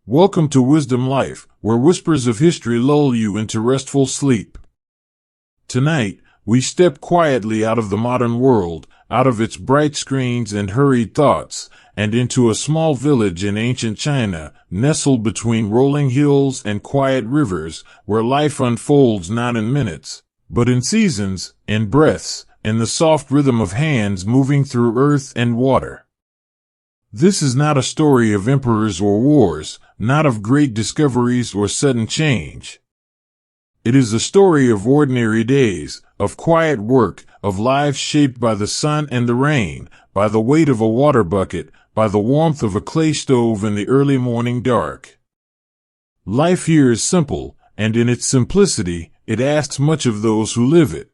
Welcome to Wisdom Life, where whispers of history lull you into restful sleep. Tonight, we step quietly out of the modern world, out of its bright screens and hurried thoughts, and into a small village in ancient China, nestled between rolling hills and quiet rivers, where life unfolds not in minutes, but in seasons, in breaths, in the soft rhythm of hands moving through earth and water. This is not a story of emperors or wars, not of great discoveries or sudden change. It is a story of ordinary days, of quiet work, of lives shaped by the sun and the rain, by the weight of a water bucket, by the warmth of a clay stove in the early morning dark. Life here is simple, and in its simplicity, it asks much of those who live it.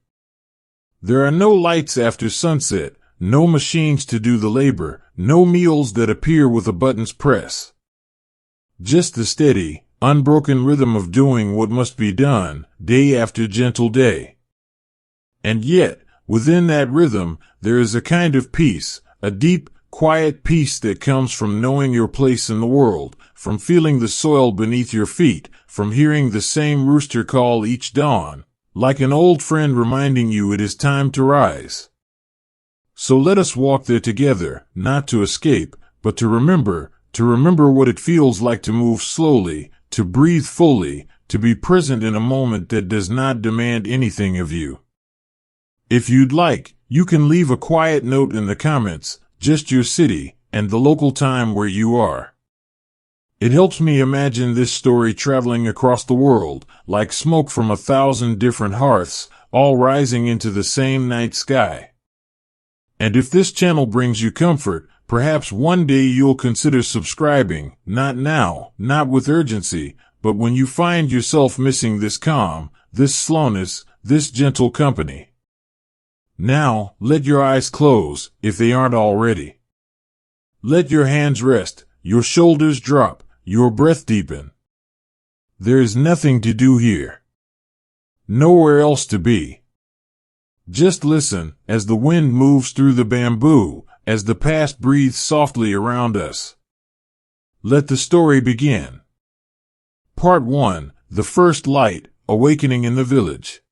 There are no lights after sunset, no machines to do the labor, no meals that appear with a button's press. Just the steady, unbroken rhythm of doing what must be done, day after gentle day. And yet, within that rhythm, there is a kind of peace, a deep, quiet peace that comes from knowing your place in the world, from feeling the soil beneath your feet, from hearing the same rooster call each dawn, like an old friend reminding you it is time to rise. So let us walk there together, not to escape, but to remember what it feels like to move slowly, to breathe fully, to be present in a moment that does not demand anything of you. If you'd like, you can leave a quiet note in the comments, just your city, and the local time where you are. It helps me imagine this story traveling across the world, like smoke from 1,000 different hearths, all rising into the same night sky. And if this channel brings you comfort, perhaps one day you'll consider subscribing, not now, not with urgency, but when you find yourself missing this calm, this slowness, this gentle company. Now, let your eyes close, if they aren't already. Let your hands rest, your shoulders drop, your breath deepen. There is nothing to do here. Nowhere else to be. Just listen, as the wind moves through the bamboo, as the past breathes softly around us. Let the story begin. Part 1, The First Light, Awakening in the Village.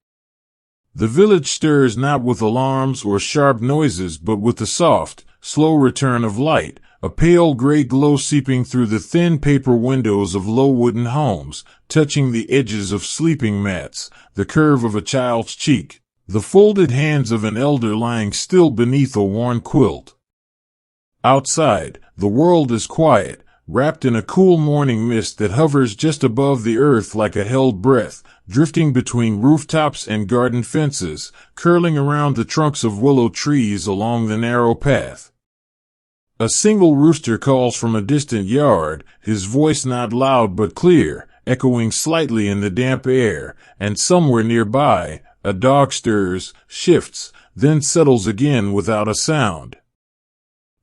The village stirs not with alarms or sharp noises but with the soft, slow return of light, a pale gray glow seeping through the thin paper windows of low wooden homes, touching the edges of sleeping mats, the curve of a child's cheek, the folded hands of an elder lying still beneath a worn quilt. Outside, the world is quiet, wrapped in a cool morning mist that hovers just above the earth like a held breath, drifting between rooftops and garden fences, curling around the trunks of willow trees along the narrow path. A single rooster calls from a distant yard, his voice not loud but clear, echoing slightly in the damp air, and somewhere nearby, a dog stirs, shifts, then settles again without a sound.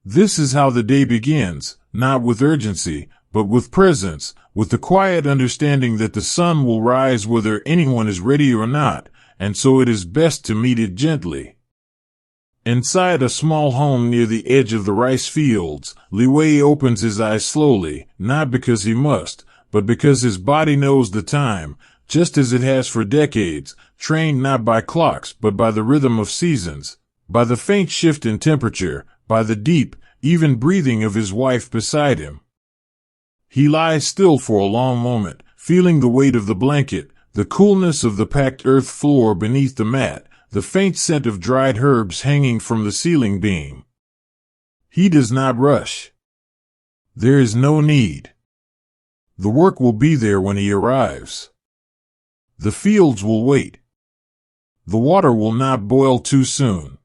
This is how the day begins, not with urgency, but with presence, with the quiet understanding that the sun will rise whether anyone is ready or not, and so it is best to meet it gently. Inside a small home near the edge of the rice fields, Li Wei opens his eyes slowly, not because he must, but because his body knows the time, just as it has for decades, trained not by clocks but by the rhythm of seasons, by the faint shift in temperature, by the deep, even breathing of his wife beside him. He lies still for a long moment, feeling the weight of the blanket, the coolness of the packed earth floor beneath the mat, the faint scent of dried herbs hanging from the ceiling beam. He does not rush. There is no need. The work will be there when he arrives. The fields will wait. The water will not boil too soon.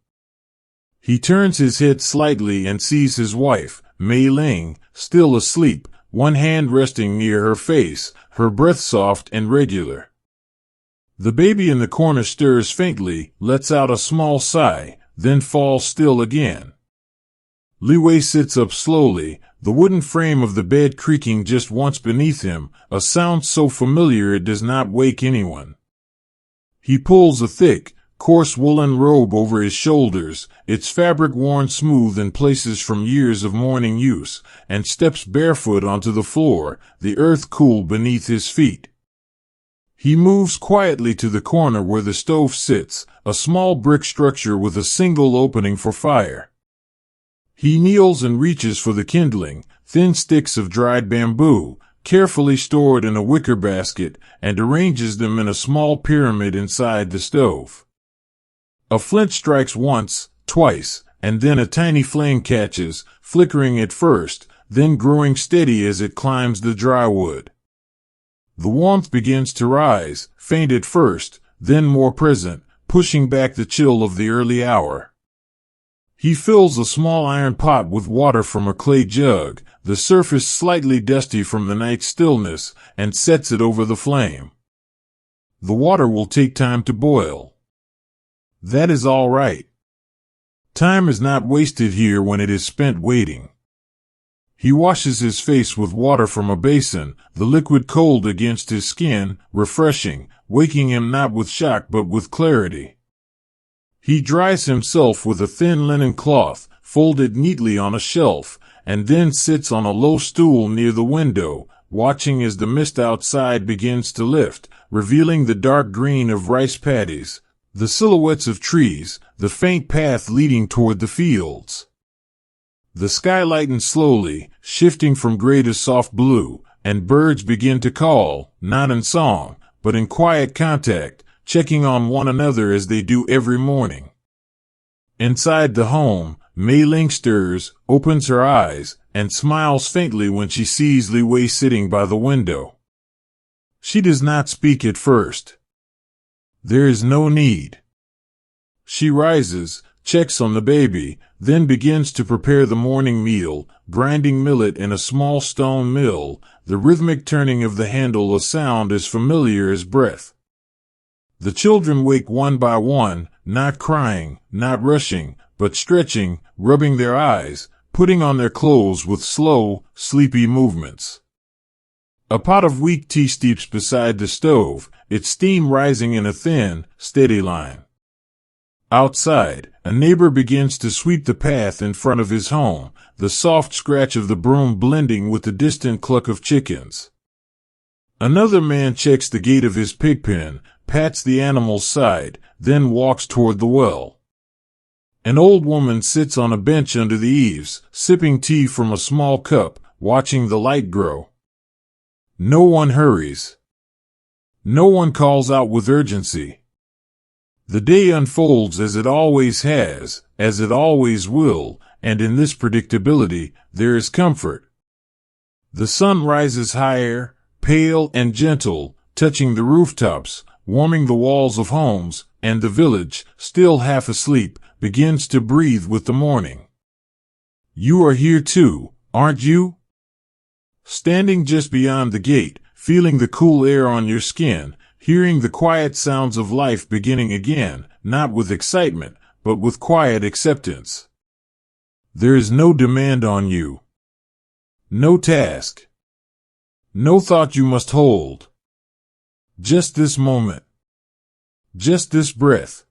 He turns his head slightly and sees his wife, Mei Ling, still asleep, one hand resting near her face, her breath soft and regular. The baby in the corner stirs faintly, lets out a small sigh, then falls still again. Li Wei sits up slowly, the wooden frame of the bed creaking just once beneath him, a sound so familiar it does not wake anyone. He pulls a thick, coarse woolen robe over his shoulders, its fabric worn smooth in places from years of morning use, and steps barefoot onto the floor, the earth cool beneath his feet. He moves quietly to the corner where the stove sits, a small brick structure with a single opening for fire. He kneels and reaches for the kindling, thin sticks of dried bamboo, carefully stored in a wicker basket, and arranges them in a small pyramid inside the stove. A flint strikes once, twice, and then a tiny flame catches, flickering at first, then growing steady as it climbs the dry wood. The warmth begins to rise, faint at first, then more present, pushing back the chill of the early hour. He fills a small iron pot with water from a clay jug, the surface slightly dusty from the night's stillness, and sets it over the flame. The water will take time to boil. That is all right. Time is not wasted here when it is spent waiting. He washes his face with water from a basin, the liquid cold against his skin, refreshing, waking him not with shock but with clarity. He dries himself with a thin linen cloth, folded neatly on a shelf, and then sits on a low stool near the window, watching as the mist outside begins to lift, revealing the dark green of rice paddies, the silhouettes of trees, the faint path leading toward the fields. The sky lightens slowly, shifting from gray to soft blue, and birds begin to call, not in song, but in quiet contact, checking on one another as they do every morning. Inside the home, Mei Ling stirs, opens her eyes, and smiles faintly when she sees Li Wei sitting by the window. She does not speak at first. There is no need. She rises, checks on the baby, then begins to prepare the morning meal, grinding millet in a small stone mill, the rhythmic turning of the handle a sound as familiar as breath. The children wake one by one, not crying, not rushing, but stretching, rubbing their eyes, putting on their clothes with slow, sleepy movements. A pot of weak tea steeps beside the stove, its steam rising in a thin, steady line. Outside, a neighbor begins to sweep the path in front of his home, the soft scratch of the broom blending with the distant cluck of chickens. Another man checks the gate of his pig pen, pats the animal's side, then walks toward the well. An old woman sits on a bench under the eaves, sipping tea from a small cup, watching the light grow. No one hurries. No one calls out with urgency. The day unfolds as it always has, as it always will, and in this predictability, there is comfort. The sun rises higher, pale and gentle, touching the rooftops, warming the walls of homes, and the village, still half asleep, begins to breathe with the morning. You are here too, aren't you? Standing just beyond the gate, feeling the cool air on your skin, hearing the quiet sounds of life beginning again, not with excitement, but with quiet acceptance. There is no demand on you. No task. No thought you must hold. Just this moment. Just this breath.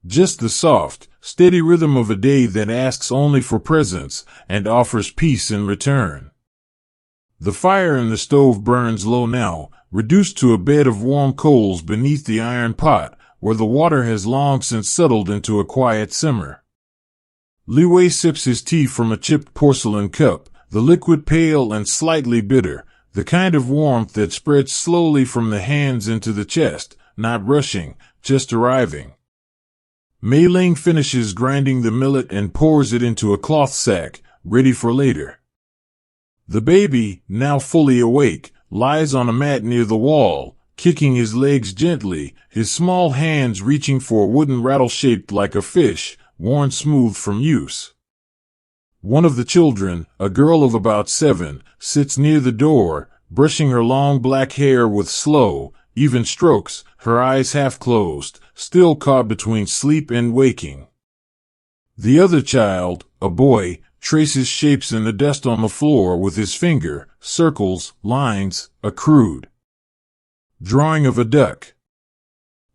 Just the soft, steady rhythm of a day that asks only for presence and offers peace in return. The fire in the stove burns low now, reduced to a bed of warm coals beneath the iron pot, where the water has long since settled into a quiet simmer. Li Wei sips his tea from a chipped porcelain cup, the liquid pale and slightly bitter, the kind of warmth that spreads slowly from the hands into the chest, not rushing, just arriving. Mei Ling finishes grinding the millet and pours it into a cloth sack, ready for later. The baby, now fully awake, lies on a mat near the wall, kicking his legs gently, his small hands reaching for a wooden rattle shaped like a fish, worn smooth from use. One of the children, a girl of about 7, sits near the door, brushing her long black hair with slow, even strokes, her eyes half closed, still caught between sleep and waking. The other child, a boy, traces shapes in the dust on the floor with his finger, circles, lines, a crude drawing of a duck.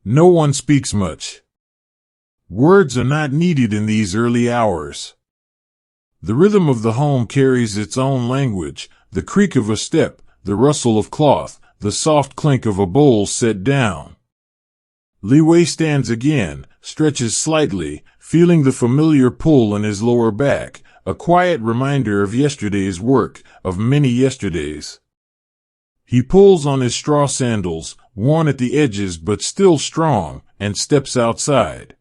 No one speaks much. Words are not needed in these early hours. The rhythm of the home carries its own language, the creak of a step, the rustle of cloth, the soft clink of a bowl set down. Li Wei stands again, stretches slightly, feeling the familiar pull in his lower back, a quiet reminder of yesterday's work, of many yesterdays. He pulls on his straw sandals, worn at the edges but still strong, and steps outside.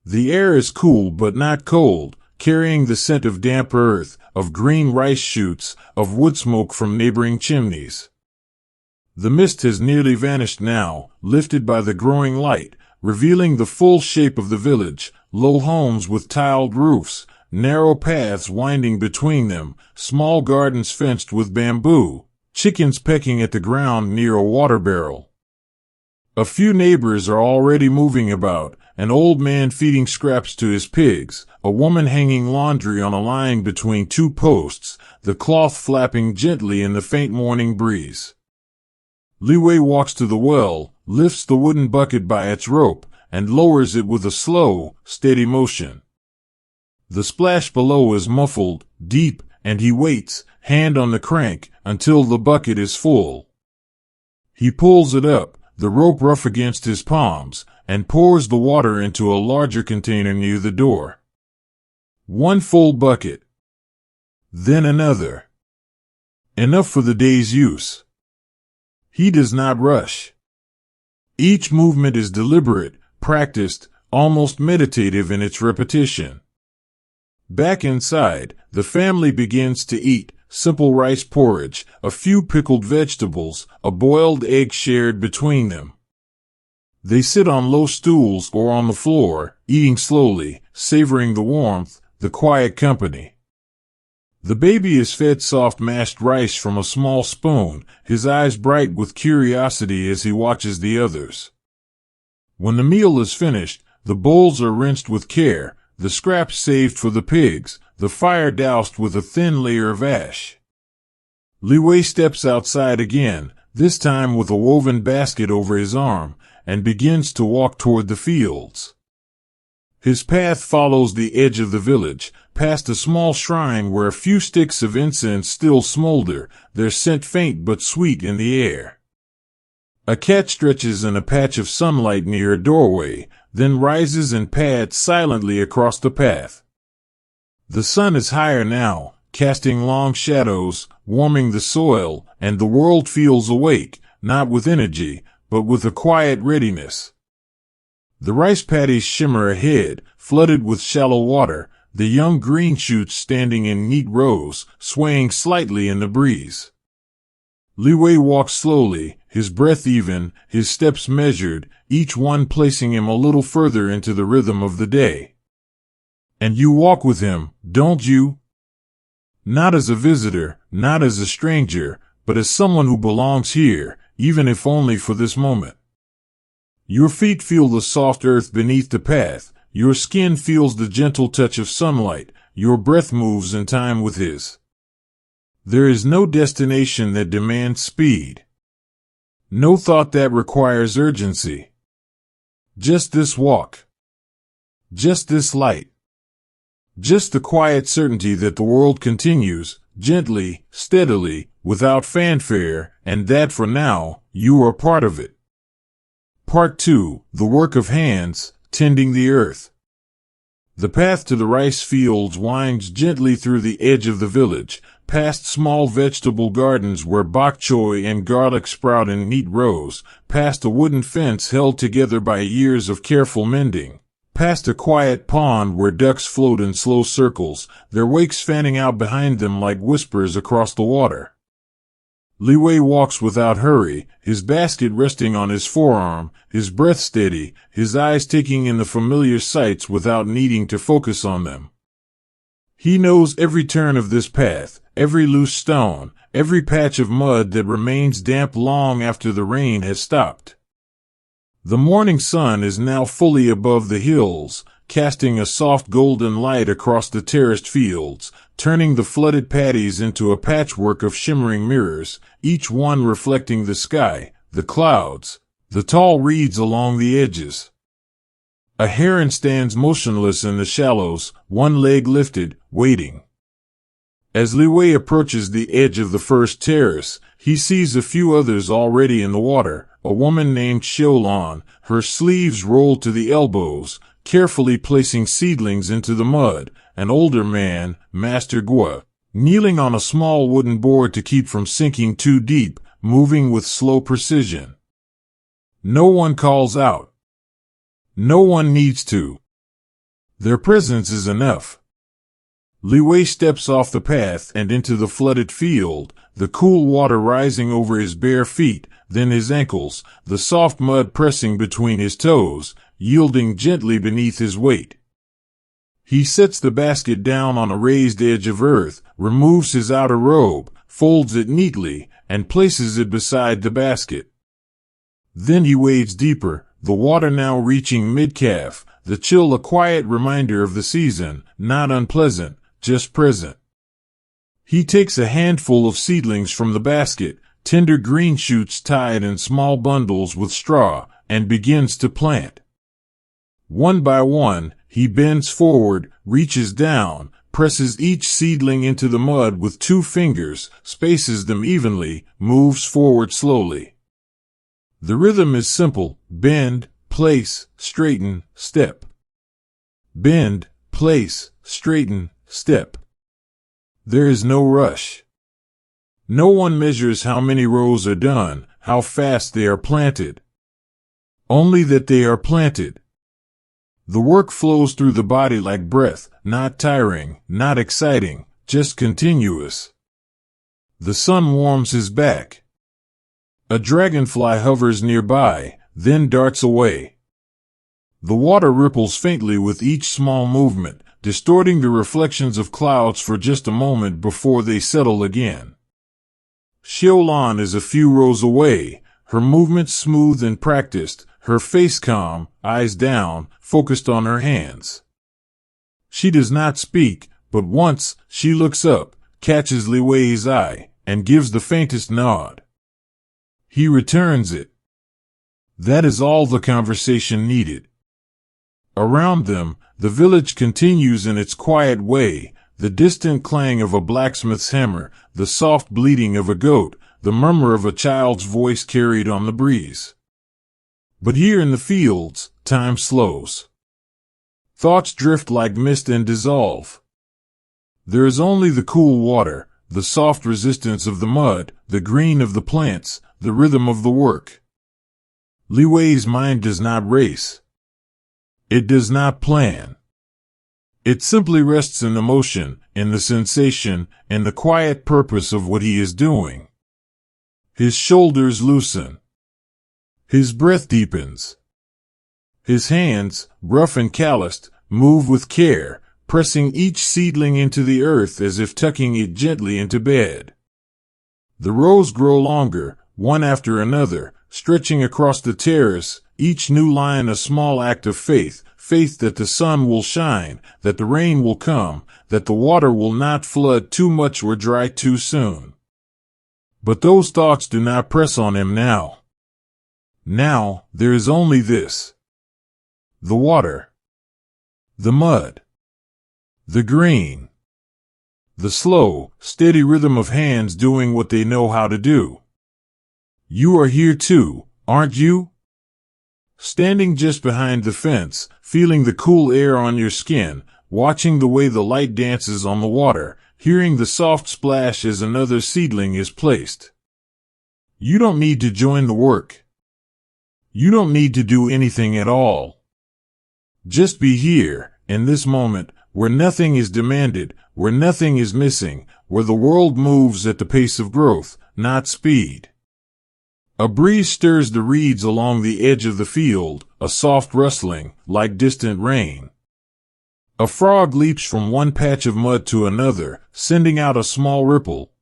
The air is cool but not cold, carrying the scent of damp earth, of green rice shoots, of wood smoke from neighboring chimneys. The mist has nearly vanished now, lifted by the growing light, revealing the full shape of the village, low homes with tiled roofs, narrow paths winding between them, small gardens fenced with bamboo, chickens pecking at the ground near a water barrel. A few neighbors are already moving about, an old man feeding scraps to his pigs, a woman hanging laundry on a line between two posts, the cloth flapping gently in the faint morning breeze. Li Wei walks to the well, lifts the wooden bucket by its rope, and lowers it with a slow, steady motion. The splash below is muffled, deep, and he waits, hand on the crank, until the bucket is full. He pulls it up, the rope rough against his palms, and pours the water into a larger container near the door. One full bucket. Then another. Enough for the day's use. He does not rush. Each movement is deliberate, practiced, almost meditative in its repetition. Back inside, the family begins to eat, simple rice porridge, a few pickled vegetables, a boiled egg shared between them. They sit on low stools or on the floor, eating slowly, savoring the warmth, the quiet company. The baby is fed soft mashed rice from a small spoon, his eyes bright with curiosity as he watches the others. When the meal is finished, the bowls are rinsed with care, the scraps saved for the pigs, the fire doused with a thin layer of ash. Li Wei steps outside again, this time with a woven basket over his arm, and begins to walk toward the fields. His path follows the edge of the village, past a small shrine where a few sticks of incense still smolder, their scent faint but sweet in the air. A cat stretches in a patch of sunlight near a doorway, then rises and pads silently across the path. The sun is higher now, casting long shadows, warming the soil, and the world feels awake, not with energy, but with a quiet readiness. The rice paddies shimmer ahead, flooded with shallow water, the young green shoots standing in neat rows, swaying slightly in the breeze. Li Wei walks slowly, his breath even, his steps measured, each one placing him a little further into the rhythm of the day. And you walk with him, don't you? Not as a visitor, not as a stranger, but as someone who belongs here, even if only for this moment. Your feet feel the soft earth beneath the path, your skin feels the gentle touch of sunlight, your breath moves in time with his. There is no destination that demands speed. No thought that requires urgency. Just this walk. Just this light. Just the quiet certainty that the world continues, gently, steadily, without fanfare, and that for now, you are part of it. Part 2, the work of hands, tending the earth. The path to the rice fields winds gently through the edge of the village, past small vegetable gardens where bok choy and garlic sprout in neat rows, past a wooden fence held together by years of careful mending, past a quiet pond where ducks float in slow circles, their wakes fanning out behind them like whispers across the water. Li Wei walks without hurry, his basket resting on his forearm, his breath steady, his eyes taking in the familiar sights without needing to focus on them. He knows every turn of this path, every loose stone, every patch of mud that remains damp long after the rain has stopped. The morning sun is now fully above the hills, casting a soft golden light across the terraced fields, turning the flooded paddies into a patchwork of shimmering mirrors, each one reflecting the sky, the clouds, the tall reeds along the edges. A heron stands motionless in the shallows, one leg lifted, waiting. As Li Wei approaches the edge of the first terrace, he sees a few others already in the water. A woman named Xiaolan, her sleeves rolled to the elbows, carefully placing seedlings into the mud. An older man, Master Gua, kneeling on a small wooden board to keep from sinking too deep, moving with slow precision. No one calls out. No one needs to. Their presence is enough. Li Wei steps off the path and into the flooded field, the cool water rising over his bare feet, then his ankles, the soft mud pressing between his toes, yielding gently beneath his weight. He sets the basket down on a raised edge of earth, removes his outer robe, folds it neatly, and places it beside the basket. Then he wades deeper, the water now reaching mid-calf, the chill a quiet reminder of the season, not unpleasant, just present. He takes a handful of seedlings from the basket, tender green shoots tied in small bundles with straw, and begins to plant. One by one, he bends forward, reaches down, presses each seedling into the mud with 2 fingers, spaces them evenly, moves forward slowly. The rhythm is simple: bend, place, straighten, step. Bend, place, straighten, step. There is no rush. No one measures how many rows are done, how fast they are planted. Only that they are planted. The work flows through the body like breath, not tiring, not exciting, just continuous. The sun warms his back. A dragonfly hovers nearby, then darts away. The water ripples faintly with each small movement, distorting the reflections of clouds for just a moment before they settle again. Xiaolan is a few rows away, her movements smooth and practiced, her face calm, eyes down, focused on her hands. She does not speak, but once she looks up, catches Li Wei's eye, and gives the faintest nod. He returns it. That is all the conversation needed. Around them, the village continues in its quiet way, the distant clang of a blacksmith's hammer, the soft bleating of a goat, the murmur of a child's voice carried on the breeze. But here in the fields, time slows. Thoughts drift like mist and dissolve. There is only the cool water, the soft resistance of the mud, the green of the plants, the rhythm of the work. Li Wei's mind does not race. It does not plan. It simply rests in the motion, in the sensation, in the quiet purpose of what he is doing. His shoulders loosen. His breath deepens. His hands, rough and calloused, move with care, pressing each seedling into the earth as if tucking it gently into bed. The rows grow longer, one after another, stretching across the terrace, each new line a small act of faith, faith that the sun will shine, that the rain will come, that the water will not flood too much or dry too soon. But those thoughts do not press on him now. Now, there is only this. The water. The mud. The green. The slow, steady rhythm of hands doing what they know how to do. You are here too, aren't you? Standing just behind the fence, feeling the cool air on your skin, watching the way the light dances on the water, hearing the soft splash as another seedling is placed. You don't need to join the work. You don't need to do anything at all. Just be here, in this moment, where nothing is demanded, where nothing is missing, where the world moves at the pace of growth, not speed. A breeze stirs the reeds along the edge of the field, a soft rustling, like distant rain. A frog leaps from one patch of mud to another, sending out a small ripple.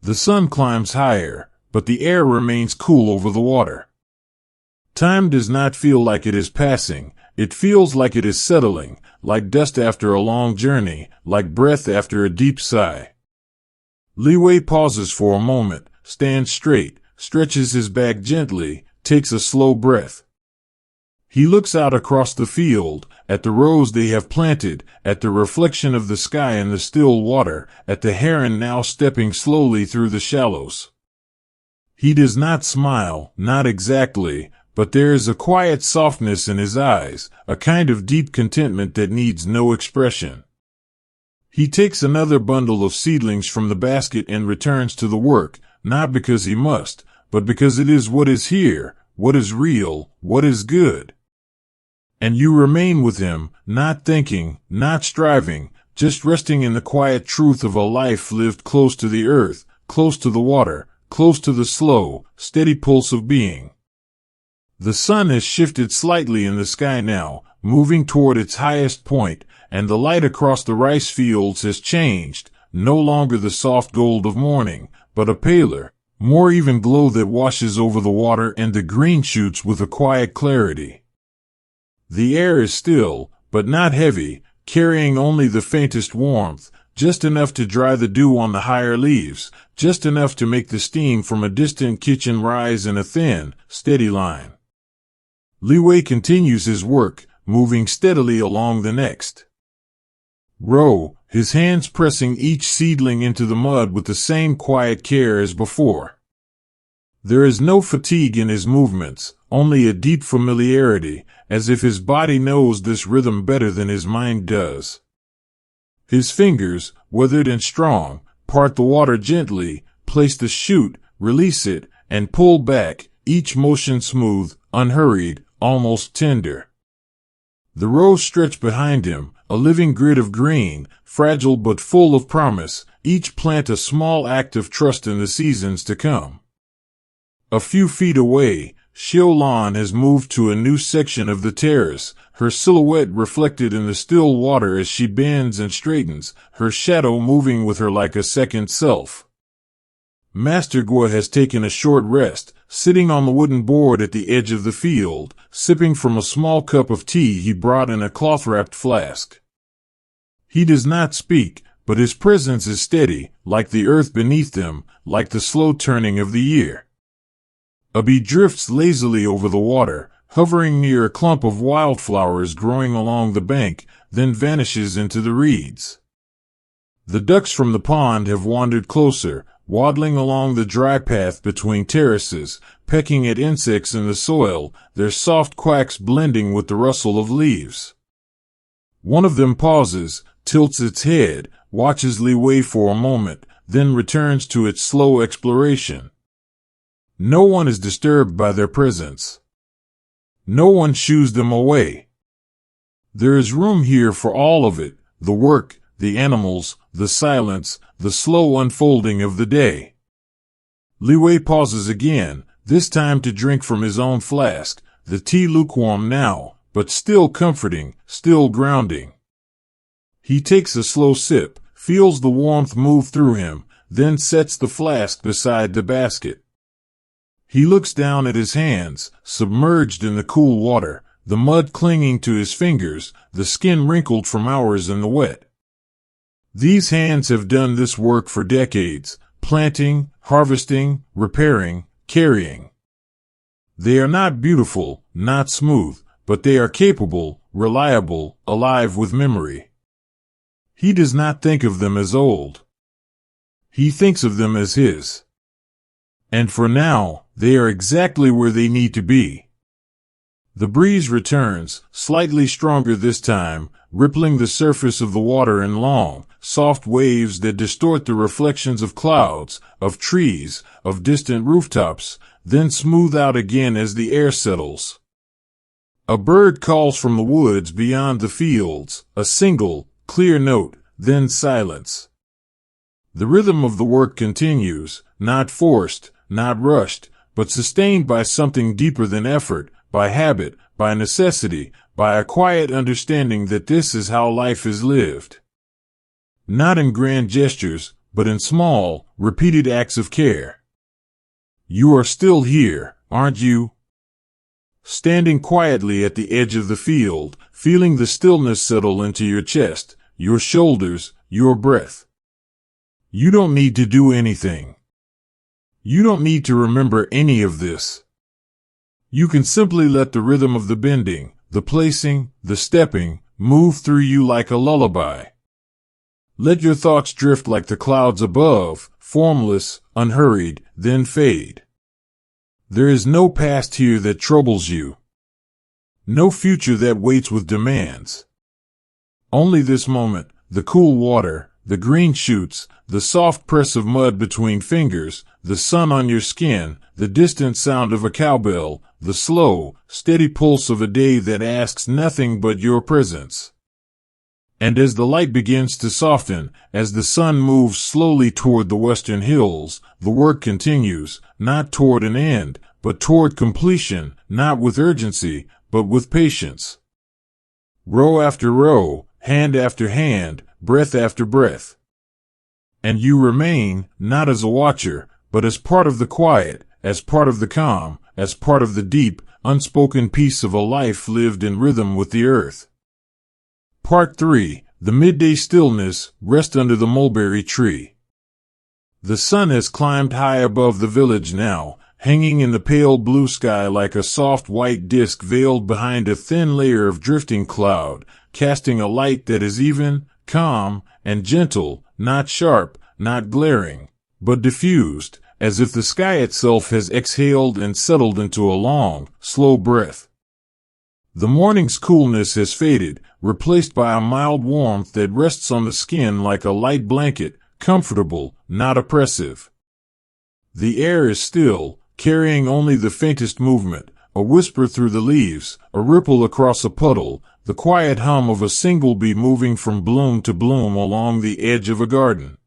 The sun climbs higher, but the air remains cool over the water. Time does not feel like it is passing, it feels like it is settling, like dust after a long journey, like breath after a deep sigh. Li Wei pauses for a moment, stands straight, stretches his back gently, takes a slow breath. He looks out across the field, at the rows they have planted, at the reflection of the sky in the still water, at the heron now stepping slowly through the shallows. He does not smile, not exactly, but there is a quiet softness in his eyes, a kind of deep contentment that needs no expression. He takes another bundle of seedlings from the basket and returns to the work, not because he must, but because it is what is here, what is real, what is good. And you remain with him, not thinking, not striving, just resting in the quiet truth of a life lived close to the earth, close to the water, close to the slow, steady pulse of being. The sun has shifted slightly in the sky now, moving toward its highest point, and the light across the rice fields has changed, no longer the soft gold of morning, but a paler, more even glow that washes over the water and the green shoots with a quiet clarity. The air is still, but not heavy, carrying only the faintest warmth, just enough to dry the dew on the higher leaves, just enough to make the steam from a distant kitchen rise in a thin, steady line. Li Wei continues his work, moving steadily along the next row, his hands pressing each seedling into the mud with the same quiet care as before. There is no fatigue in his movements, only a deep familiarity, as if his body knows this rhythm better than his mind does. His fingers, withered and strong, part the water gently, place the shoot, release it, and pull back, each motion smooth, unhurried, almost tender. The rows stretch behind him, a living grid of green, fragile but full of promise, each plant a small act of trust in the seasons to come. A few feet away, Xiao Lan has moved to a new section of the terrace, her silhouette reflected in the still water as she bends and straightens, her shadow moving with her like a second self. Master Gua has taken a short rest, sitting on the wooden board at the edge of the field, sipping from a small cup of tea he brought in a cloth-wrapped flask. He does not speak, but his presence is steady, like the earth beneath him, like the slow turning of the year. A bee drifts lazily over the water, hovering near a clump of wildflowers growing along the bank, then vanishes into the reeds. The ducks from the pond have wandered closer, waddling along the dry path between terraces, pecking at insects in the soil, their soft quacks blending with the rustle of leaves. One of them pauses, tilts its head, watches Li Wei for a moment, then returns to its slow exploration. No one is disturbed by their presence. No one shoos them away. There is room here for all of it, the work, the animals, the silence, the slow unfolding of the day. Li Wei pauses again, this time to drink from his own flask, the tea lukewarm now, but still comforting, still grounding. He takes a slow sip, feels the warmth move through him, then sets the flask beside the basket. He looks down at his hands, submerged in the cool water, the mud clinging to his fingers, the skin wrinkled from hours in the wet. These hands have done this work for decades, planting, harvesting, repairing, carrying. They are not beautiful, not smooth, but they are capable, reliable, alive with memory. He does not think of them as old. He thinks of them as his. And for now, they are exactly where they need to be. The breeze returns, slightly stronger this time, rippling the surface of the water in long, soft waves that distort the reflections of clouds, of trees, of distant rooftops, then smooth out again as the air settles. A bird calls from the woods beyond the fields, a single, clear note, then silence. The rhythm of the work continues, not forced, not rushed, but sustained by something deeper than effort, by habit, by necessity, by a quiet understanding that this is how life is lived. Not in grand gestures, but in small, repeated acts of care. You are still here, aren't you? Standing quietly at the edge of the field, feeling the stillness settle into your chest, your shoulders, your breath. You don't need to do anything. You don't need to remember any of this. You can simply let the rhythm of the bending, the placing, the stepping, move through you like a lullaby. Let your thoughts drift like the clouds above, formless, unhurried, then fade. There is no past here that troubles you. No future that waits with demands. Only this moment, the cool water, the green shoots, the soft press of mud between fingers, the sun on your skin, the distant sound of a cowbell, the slow, steady pulse of a day that asks nothing but your presence. And as the light begins to soften, as the sun moves slowly toward the western hills, the work continues, not toward an end, but toward completion, not with urgency, but with patience. Row after row, hand after hand, breath after breath. And you remain, not as a watcher, but as part of the quiet, as part of the calm, as part of the deep, unspoken peace of a life lived in rhythm with the earth. Part 3. The midday stillness. Rest under the mulberry tree. The sun has climbed high above the village now, hanging in the pale blue sky like a soft white disk veiled behind a thin layer of drifting cloud, casting a light that is even, calm, and gentle, not sharp, not glaring, but diffused, as if the sky itself has exhaled and settled into a long, slow breath. The morning's coolness has faded, replaced by a mild warmth that rests on the skin like a light blanket, comfortable, not oppressive. The air is still, carrying only the faintest movement, a whisper through the leaves, a ripple across a puddle, the quiet hum of a single bee moving from bloom to bloom along the edge of a garden.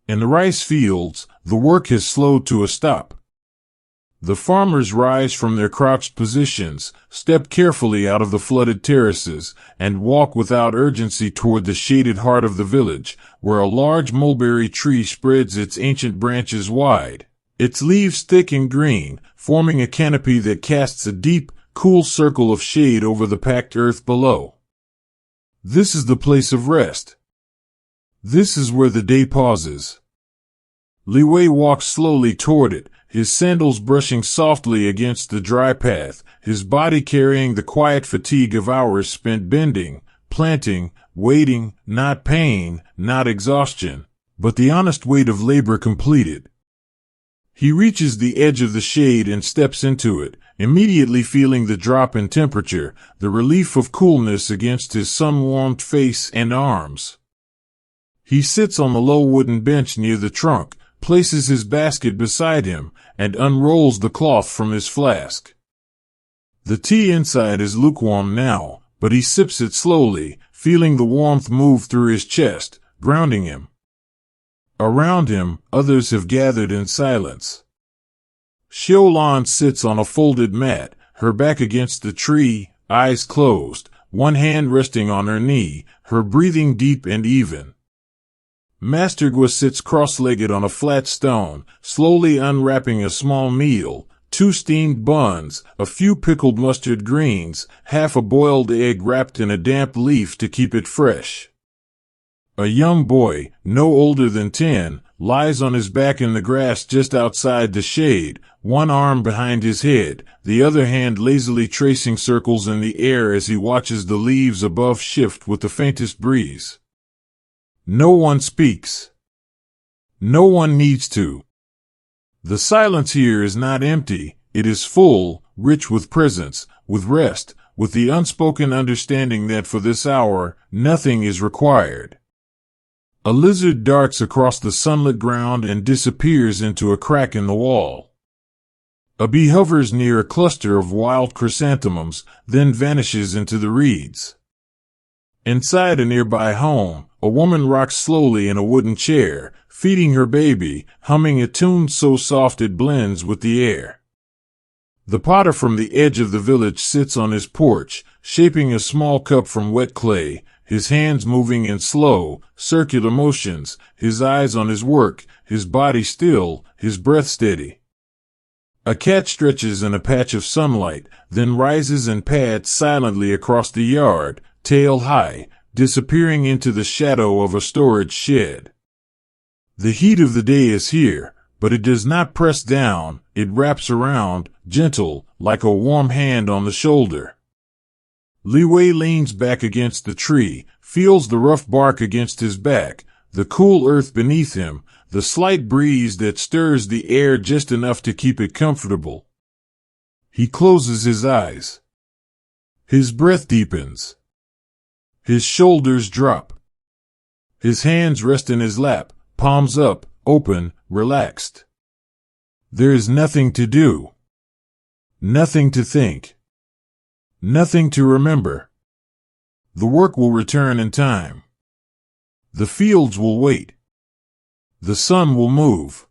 In the rice fields, the work has slowed to a stop. The farmers rise from their crouched positions, step carefully out of the flooded terraces, and walk without urgency toward the shaded heart of the village, where a large mulberry tree spreads its ancient branches wide, its leaves thick and green, forming a canopy that casts a deep, cool circle of shade over the packed earth below. This is the place of rest. This is where the day pauses. Li Wei walks slowly toward it, his sandals brushing softly against the dry path, his body carrying the quiet fatigue of hours spent bending, planting, waiting, not pain, not exhaustion, but the honest weight of labor completed. He reaches the edge of the shade and steps into it, immediately feeling the drop in temperature, the relief of coolness against his sun-warmed face and arms. He sits on the low wooden bench near the trunk, places his basket beside him, and unrolls the cloth from his flask. The tea inside is lukewarm now, but he sips it slowly, feeling the warmth move through his chest, grounding him. Around him, others have gathered in silence. Xiaolan sits on a folded mat, her back against the tree, eyes closed, one hand resting on her knee, her breathing deep and even. Master Gua sits cross-legged on a flat stone, slowly unwrapping a small meal, 2 steamed buns, a few pickled mustard greens, half a boiled egg wrapped in a damp leaf to keep it fresh. A young boy, no older than 10, lies on his back in the grass just outside the shade, one arm behind his head, the other hand lazily tracing circles in the air as he watches the leaves above shift with the faintest breeze. No one speaks. No one needs to. The silence here is not empty, it is full, rich with presence, with rest, with the unspoken understanding that for this hour, nothing is required. A lizard darts across the sunlit ground and disappears into a crack in the wall. A bee hovers near a cluster of wild chrysanthemums, then vanishes into the reeds. Inside a nearby home, a woman rocks slowly in a wooden chair, feeding her baby, humming a tune so soft it blends with the air. The potter from the edge of the village sits on his porch, shaping a small cup from wet clay, his hands moving in slow, circular motions, his eyes on his work, his body still, his breath steady. A cat stretches in a patch of sunlight, then rises and pads silently across the yard, tail high, disappearing into the shadow of a storage shed. The heat of the day is here, but it does not press down, it wraps around, gentle, like a warm hand on the shoulder. Li Wei leans back against the tree, feels the rough bark against his back, the cool earth beneath him, the slight breeze that stirs the air just enough to keep it comfortable. He closes his eyes. His breath deepens. His shoulders drop. His hands rest in his lap, palms up, open, relaxed. There is nothing to do. Nothing to think. Nothing to remember. The work will return in time. The fields will wait. The sun will move.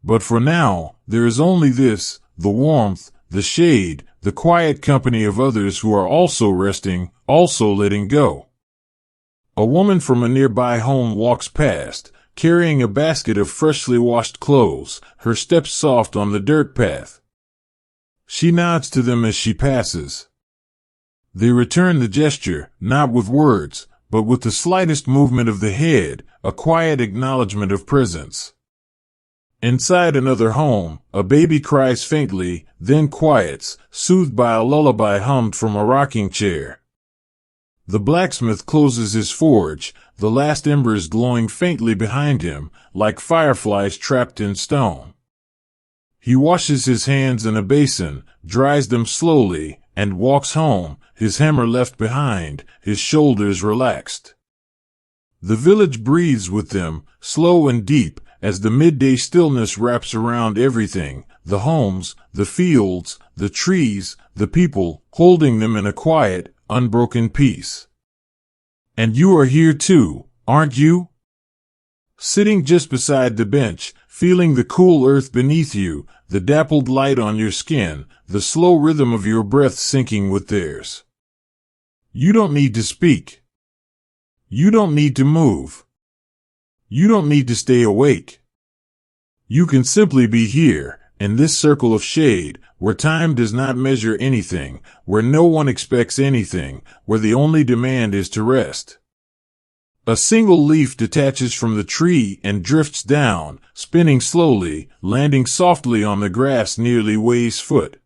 But for now, there is only this, the warmth, the shade, the quiet company of others who are also resting, also letting go. A woman from a nearby home walks past, carrying a basket of freshly washed clothes, her steps soft on the dirt path. She nods to them as she passes. They return the gesture, not with words, but with the slightest movement of the head, a quiet acknowledgement of presence. Inside another home, a baby cries faintly, then quiets, soothed by a lullaby hummed from a rocking chair. The blacksmith closes his forge, the last embers glowing faintly behind him, like fireflies trapped in stone. He washes his hands in a basin, dries them slowly, and walks home, his hammer left behind, his shoulders relaxed. The village breathes with them, slow and deep, as the midday stillness wraps around everything, the homes, the fields, the trees, the people, holding them in a quiet, unbroken peace. And you are here too, aren't you? Sitting just beside the bench, feeling the cool earth beneath you, the dappled light on your skin, the slow rhythm of your breath syncing with theirs. You don't need to speak. You don't need to move. You don't need to stay awake. You can simply be here, in this circle of shade, where time does not measure anything, where no one expects anything, where the only demand is to rest. A single leaf detaches from the tree and drifts down, spinning slowly, landing softly on the grass near Li Wei's foot.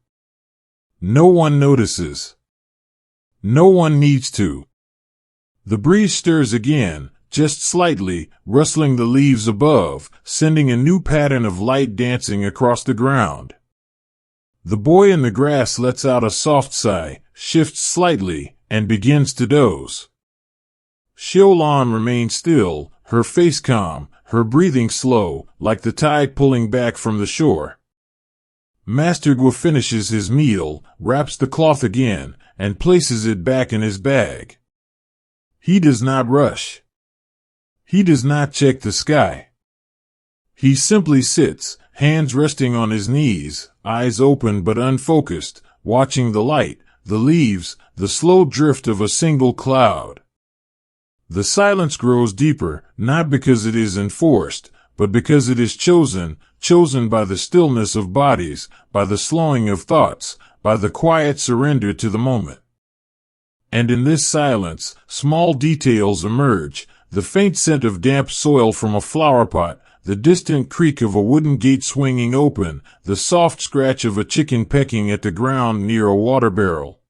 No one notices. No one needs to. The breeze stirs again, just slightly, rustling the leaves above, sending a new pattern of light dancing across the ground. The boy in the grass lets out a soft sigh, shifts slightly, and begins to doze. Xiaolan remains still, her face calm, her breathing slow, like the tide pulling back from the shore. Master Guo finishes his meal, wraps the cloth again, and places it back in his bag. He does not rush. He does not check the sky. He simply sits, hands resting on his knees, eyes open but unfocused, watching the light, the leaves, the slow drift of a single cloud. The silence grows deeper, not because it is enforced, but because it is chosen by the stillness of bodies, by the slowing of thoughts, by the quiet surrender to the moment. And in this silence, small details emerge, the faint scent of damp soil from a flower pot, the distant creak of a wooden gate swinging open, the soft scratch of a chicken pecking at the ground near a water barrel.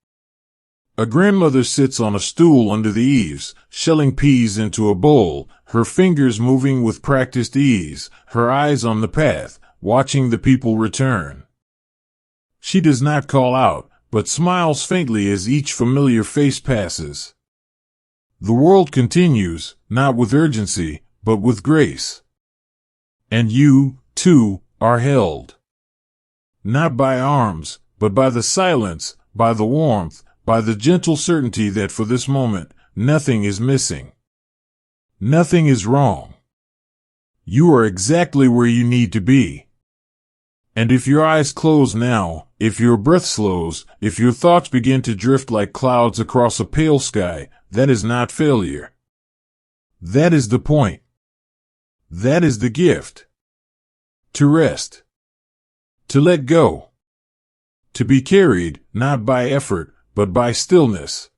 A grandmother sits on a stool under the eaves, shelling peas into a bowl, her fingers moving with practiced ease, her eyes on the path, watching the people return. She does not call out, but smiles faintly as each familiar face passes. The world continues, not with urgency, but with grace. And you, too, are held. Not by arms, but by the silence, by the warmth, by the gentle certainty that for this moment, nothing is missing. Nothing is wrong. You are exactly where you need to be. And if your eyes close now, if your breath slows, if your thoughts begin to drift like clouds across a pale sky, that is not failure. That is the point. That is the gift. To rest. To let go. To be carried, not by effort, but by stillness.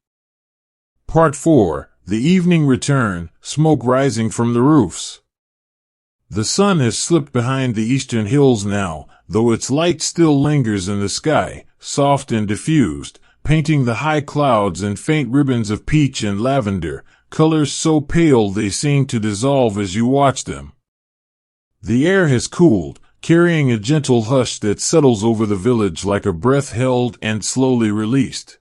Part 4. The evening return, smoke rising from the roofs. The sun has slipped behind the eastern hills now, though its light still lingers in the sky, soft and diffused, painting the high clouds in faint ribbons of peach and lavender, colors so pale they seem to dissolve as you watch them. The air has cooled, carrying a gentle hush that settles over the village like a breath held and slowly released.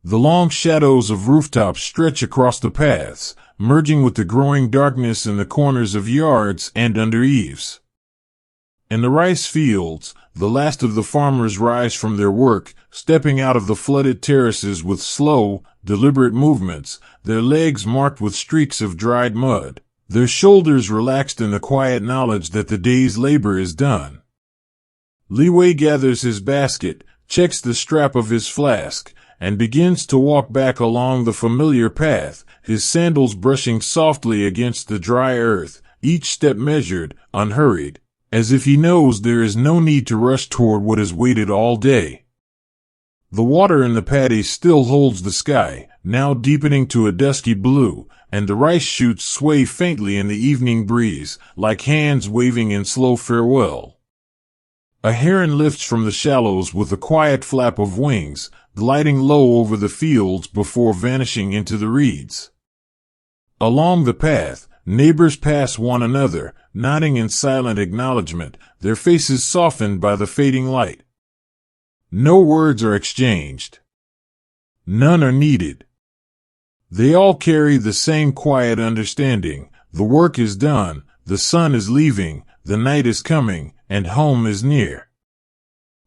The long shadows of rooftops stretch across the paths, merging with the growing darkness in the corners of yards and under eaves. In the rice fields, the last of the farmers rise from their work, stepping out of the flooded terraces with slow, deliberate movements, their legs marked with streaks of dried mud, their shoulders relaxed in the quiet knowledge that the day's labor is done. Li Wei gathers his basket, checks the strap of his flask, and begins to walk back along the familiar path, his sandals brushing softly against the dry earth, each step measured, unhurried, as if he knows there is no need to rush toward what has waited all day. The water in the paddy still holds the sky, now deepening to a dusky blue, and the rice shoots sway faintly in the evening breeze, like hands waving in slow farewell. A heron lifts from the shallows with a quiet flap of wings, gliding low over the fields before vanishing into the reeds. Along the path, neighbors pass one another, nodding in silent acknowledgement, their faces softened by the fading light. No words are exchanged. None are needed. They all carry the same quiet understanding. The work is done, the sun is leaving, the night is coming, and home is near.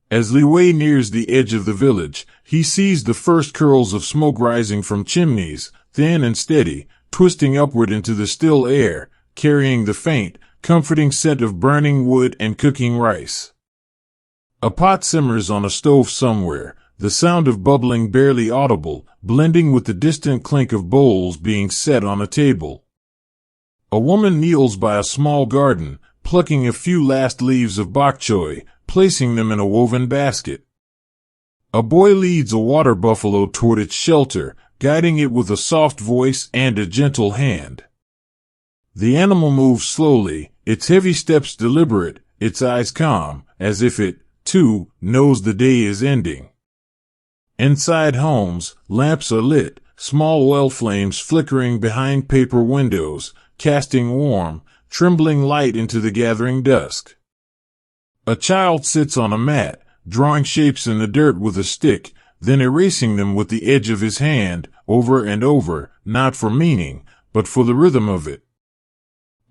As Li Wei nears the edge of the village, he sees the first curls of smoke rising from chimneys, thin and steady, twisting upward into the still air, carrying the faint, comforting scent of burning wood and cooking rice. A pot simmers on a stove somewhere, the sound of bubbling barely audible, blending with the distant clink of bowls being set on a table. A woman kneels by a small garden, plucking a few last leaves of bok choy, placing them in a woven basket. A boy leads a water buffalo toward its shelter, guiding it with a soft voice and a gentle hand. The animal moves slowly, its heavy steps deliberate, its eyes calm, as if it, too, knows the day is ending. Inside homes, lamps are lit, small well flames flickering behind paper windows, casting warm, trembling light into the gathering dusk. A child sits on a mat, drawing shapes in the dirt with a stick, then erasing them with the edge of his hand, over and over, not for meaning, but for the rhythm of it.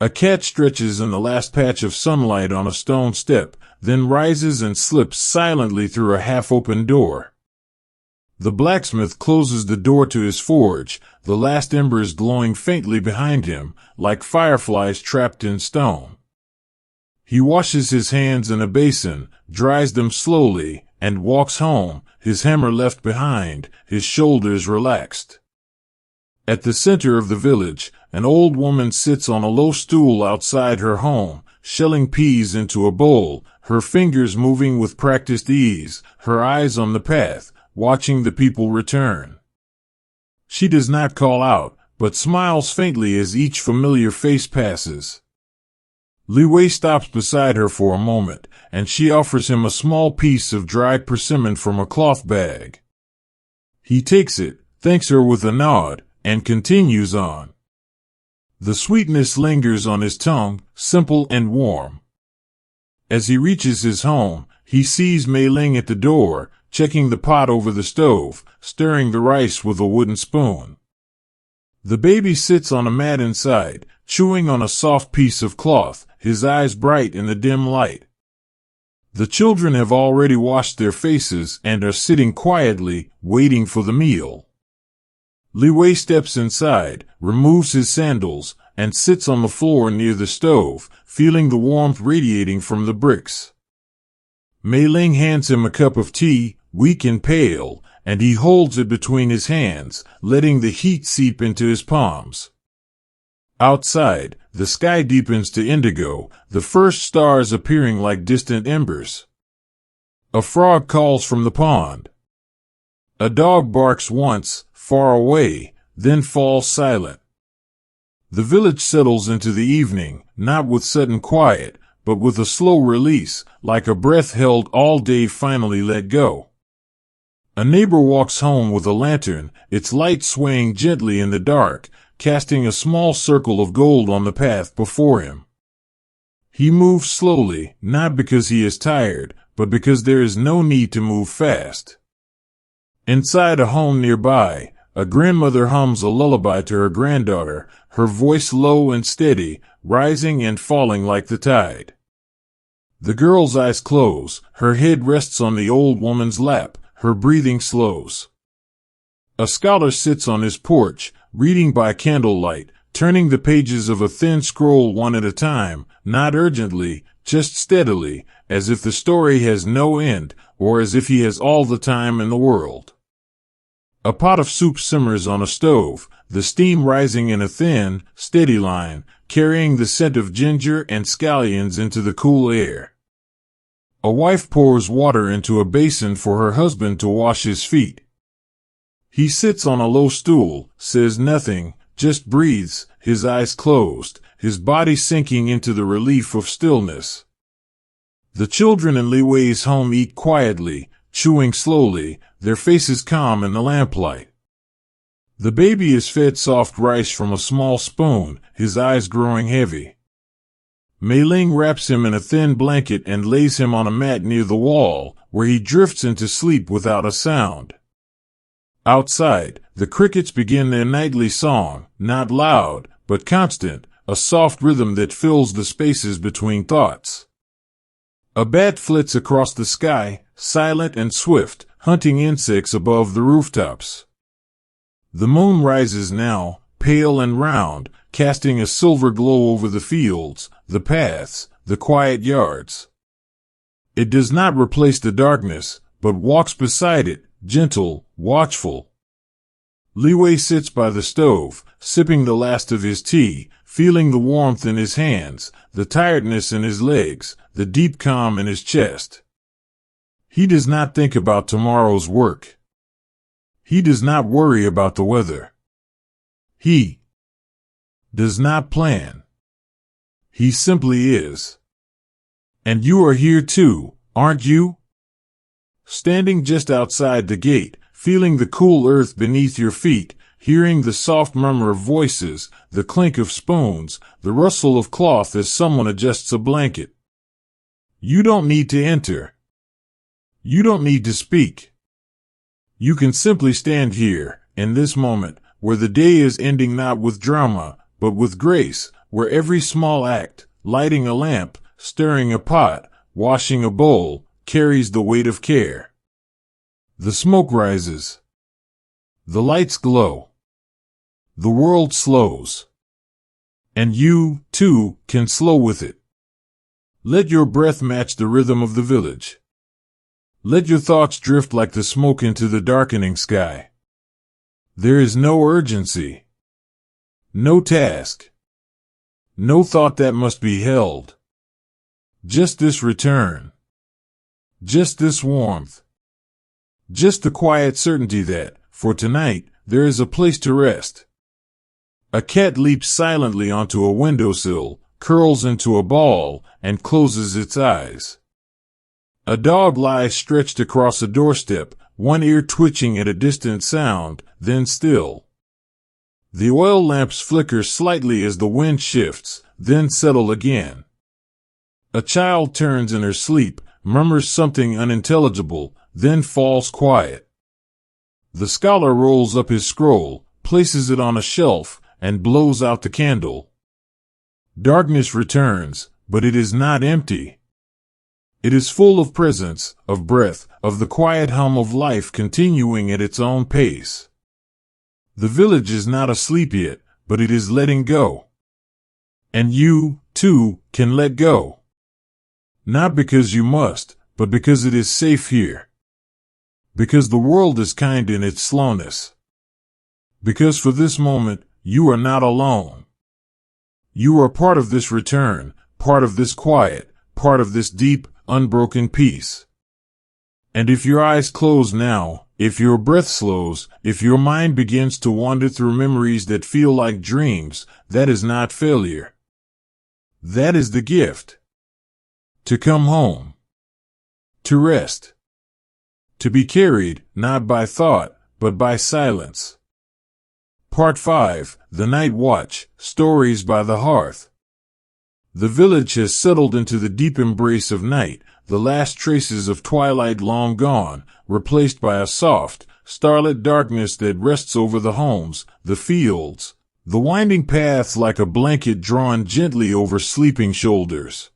A cat stretches in the last patch of sunlight on a stone step, then rises and slips silently through a half-open door. The blacksmith closes the door to his forge, the last embers glowing faintly behind him, like fireflies trapped in stone. He washes his hands in a basin, dries them slowly, and walks home, his hammer left behind, his shoulders relaxed. At the center of the village, an old woman sits on a low stool outside her home, shelling peas into a bowl, her fingers moving with practiced ease, her eyes on the path, watching the people return. She does not call out, but smiles faintly as each familiar face passes. Li Wei stops beside her for a moment, and she offers him a small piece of dried persimmon from a cloth bag. He takes it, thanks her with a nod, and continues on. The sweetness lingers on his tongue, simple and warm. As he reaches his home, he sees Mei Ling at the door, checking the pot over the stove, stirring the rice with a wooden spoon. The baby sits on a mat inside, chewing on a soft piece of cloth, his eyes bright in the dim light. The children have already washed their faces and are sitting quietly, waiting for the meal. Li Wei steps inside, removes his sandals, and sits on the floor near the stove, feeling the warmth radiating from the bricks. Mei Ling hands him a cup of tea, weak and pale, and he holds it between his hands, letting the heat seep into his palms. Outside, the sky deepens to indigo, the first stars appearing like distant embers. A frog calls from the pond. A dog barks once, far away, then falls silent. The village settles into the evening, not with sudden quiet, but with a slow release, like a breath held all day finally let go. A neighbor walks home with a lantern, its light swaying gently in the dark, casting a small circle of gold on the path before him. He moves slowly, not because he is tired, but because there is no need to move fast. Inside a home nearby, a grandmother hums a lullaby to her granddaughter, her voice low and steady, rising and falling like the tide. The girl's eyes close, her head rests on the old woman's lap, her breathing slows. A scholar sits on his porch, reading by candlelight, turning the pages of a thin scroll one at a time, not urgently, just steadily, as if the story has no end, or as if he has all the time in the world. A pot of soup simmers on a stove, the steam rising in a thin, steady line, carrying the scent of ginger and scallions into the cool air. A wife pours water into a basin for her husband to wash his feet. He sits on a low stool, says nothing, just breathes, his eyes closed, his body sinking into the relief of stillness. The children in Li Wei's home eat quietly, chewing slowly, their faces calm in the lamplight. The baby is fed soft rice from a small spoon, his eyes growing heavy. Mei Ling wraps him in a thin blanket and lays him on a mat near the wall, where he drifts into sleep without a sound. Outside, the crickets begin their nightly song, not loud, but constant, a soft rhythm that fills the spaces between thoughts. A bat flits across the sky, silent and swift, hunting insects above the rooftops. The moon rises now, pale and round, casting a silver glow over the fields, the paths, the quiet yards. It does not replace the darkness, but walks beside it, gentle, watchful. Li Wei sits by the stove, sipping the last of his tea, feeling the warmth in his hands, the tiredness in his legs, the deep calm in his chest. He does not think about tomorrow's work. He does not worry about the weather. He does not plan. He simply is. And you are here too, aren't you? Standing just outside the gate, feeling the cool earth beneath your feet, hearing the soft murmur of voices, the clink of spoons, the rustle of cloth as someone adjusts a blanket. You don't need to enter. You don't need to speak. You can simply stand here, in this moment, where the day is ending not with drama, but with grace, where every small act, lighting a lamp, stirring a pot, washing a bowl, carries the weight of care. The smoke rises. The lights glow. The world slows. And you, too, can slow with it. Let your breath match the rhythm of the village. Let your thoughts drift like the smoke into the darkening sky. There is no urgency. No task. No thought that must be held. Just this return. Just this warmth. Just the quiet certainty that, for tonight, there is a place to rest. A cat leaps silently onto a windowsill, curls into a ball, and closes its eyes. A dog lies stretched across a doorstep, one ear twitching at a distant sound, then still. The oil lamps flicker slightly as the wind shifts, then settle again. A child turns in her sleep, murmurs something unintelligible, then falls quiet. The scholar rolls up his scroll, places it on a shelf, and blows out the candle. Darkness returns, but it is not empty. It is full of presence, of breath, of the quiet hum of life continuing at its own pace. The village is not asleep yet, but it is letting go. And you, too, can let go. Not because you must, but because it is safe here. Because the world is kind in its slowness. Because for this moment, you are not alone. You are part of this return, part of this quiet, part of this deep, unbroken peace. And if your eyes close now, If your breath slows, if your mind begins to wander through memories that feel like dreams, that is not failure. That is the gift. To come home. To rest. To be carried, not by thought, but by silence. Part 5, The Night Watch, Stories by the Hearth. The village has settled into the deep embrace of night, the last traces of twilight long gone, replaced by a soft, starlit darkness that rests over the homes, the fields, the winding paths like a blanket drawn gently over sleeping shoulders.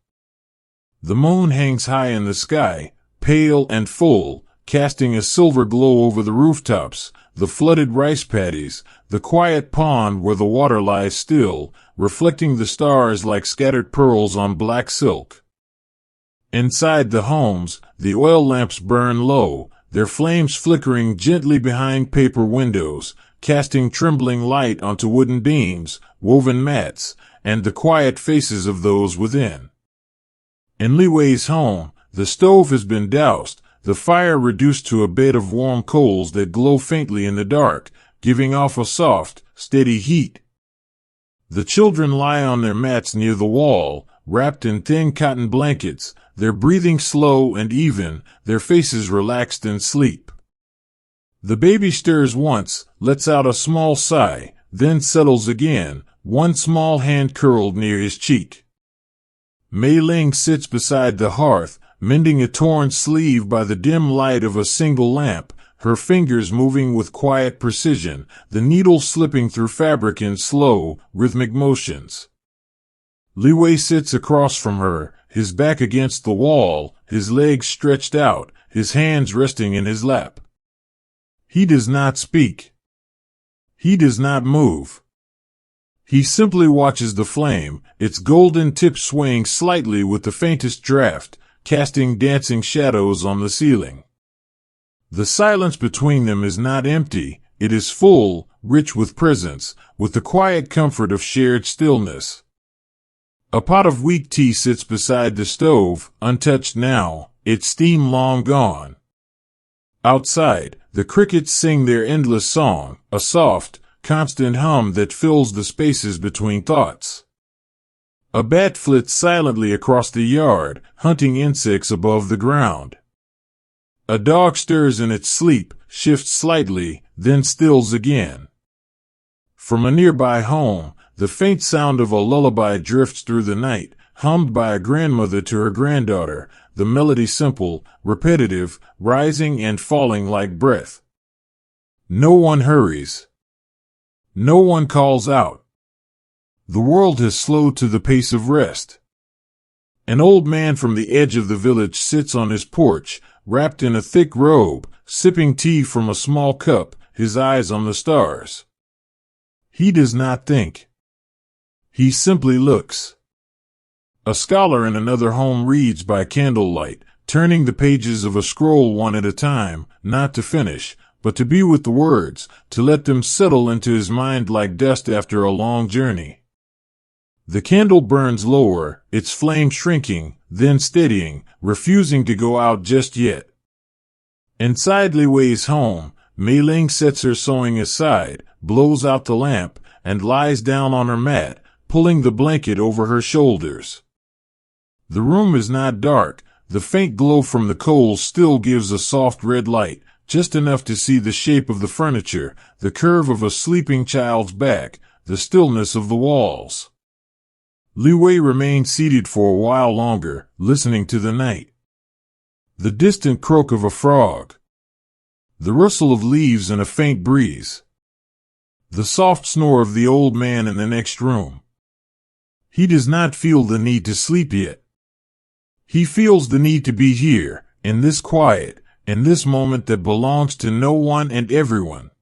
The moon hangs high in the sky, pale and full, casting a silver glow over the rooftops, the flooded rice paddies, the quiet pond where the water lies still, reflecting the stars like scattered pearls on black silk. Inside the homes, the oil lamps burn low, their flames flickering gently behind paper windows, casting trembling light onto wooden beams, woven mats, and the quiet faces of those within. In Li Wei's home, the stove has been doused, the fire reduced to a bed of warm coals that glow faintly in the dark, giving off a soft, steady heat. The children lie on their mats near the wall, wrapped in thin cotton blankets, their breathing slow and even, their faces relaxed in sleep. The baby stirs once, lets out a small sigh, then settles again, one small hand curled near his cheek. Mei Ling sits beside the hearth, mending a torn sleeve by the dim light of a single lamp, her fingers moving with quiet precision, the needle slipping through fabric in slow, rhythmic motions. Li Wei sits across from her, his back against the wall, his legs stretched out, his hands resting in his lap. He does not speak. He does not move. He simply watches the flame, its golden tip swaying slightly with the faintest draft, casting dancing shadows on the ceiling. The silence between them is not empty, it is full, rich with presence, with the quiet comfort of shared stillness. A pot of weak tea sits beside the stove, untouched now, its steam long gone. Outside, the crickets sing their endless song, a soft, constant hum that fills the spaces between thoughts. A bat flits silently across the yard, hunting insects above the ground. A dog stirs in its sleep, shifts slightly, then stills again. From a nearby home, the faint sound of a lullaby drifts through the night, hummed by a grandmother to her granddaughter, the melody simple, repetitive, rising and falling like breath. No one hurries. No one calls out. The world has slowed to the pace of rest. An old man from the edge of the village sits on his porch, wrapped in a thick robe, sipping tea from a small cup, his eyes on the stars. He does not think. He simply looks. A scholar in another home reads by candlelight, turning the pages of a scroll one at a time, not to finish, but to be with the words, to let them settle into his mind like dust after a long journey. The candle burns lower, its flame shrinking, then steadying, refusing to go out just yet. Inside Li Wei's home, Mei Ling sets her sewing aside, blows out the lamp, and lies down on her mat, pulling the blanket over her shoulders. The room is not dark, the faint glow from the coals still gives a soft red light, just enough to see the shape of the furniture, the curve of a sleeping child's back, the stillness of the walls. Li Wei remained seated for a while longer, listening to the night. The distant croak of a frog. The rustle of leaves in a faint breeze. The soft snore of the old man in the next room. He does not feel the need to sleep yet. He feels the need to be here, in this quiet, in this moment that belongs to no one and everyone.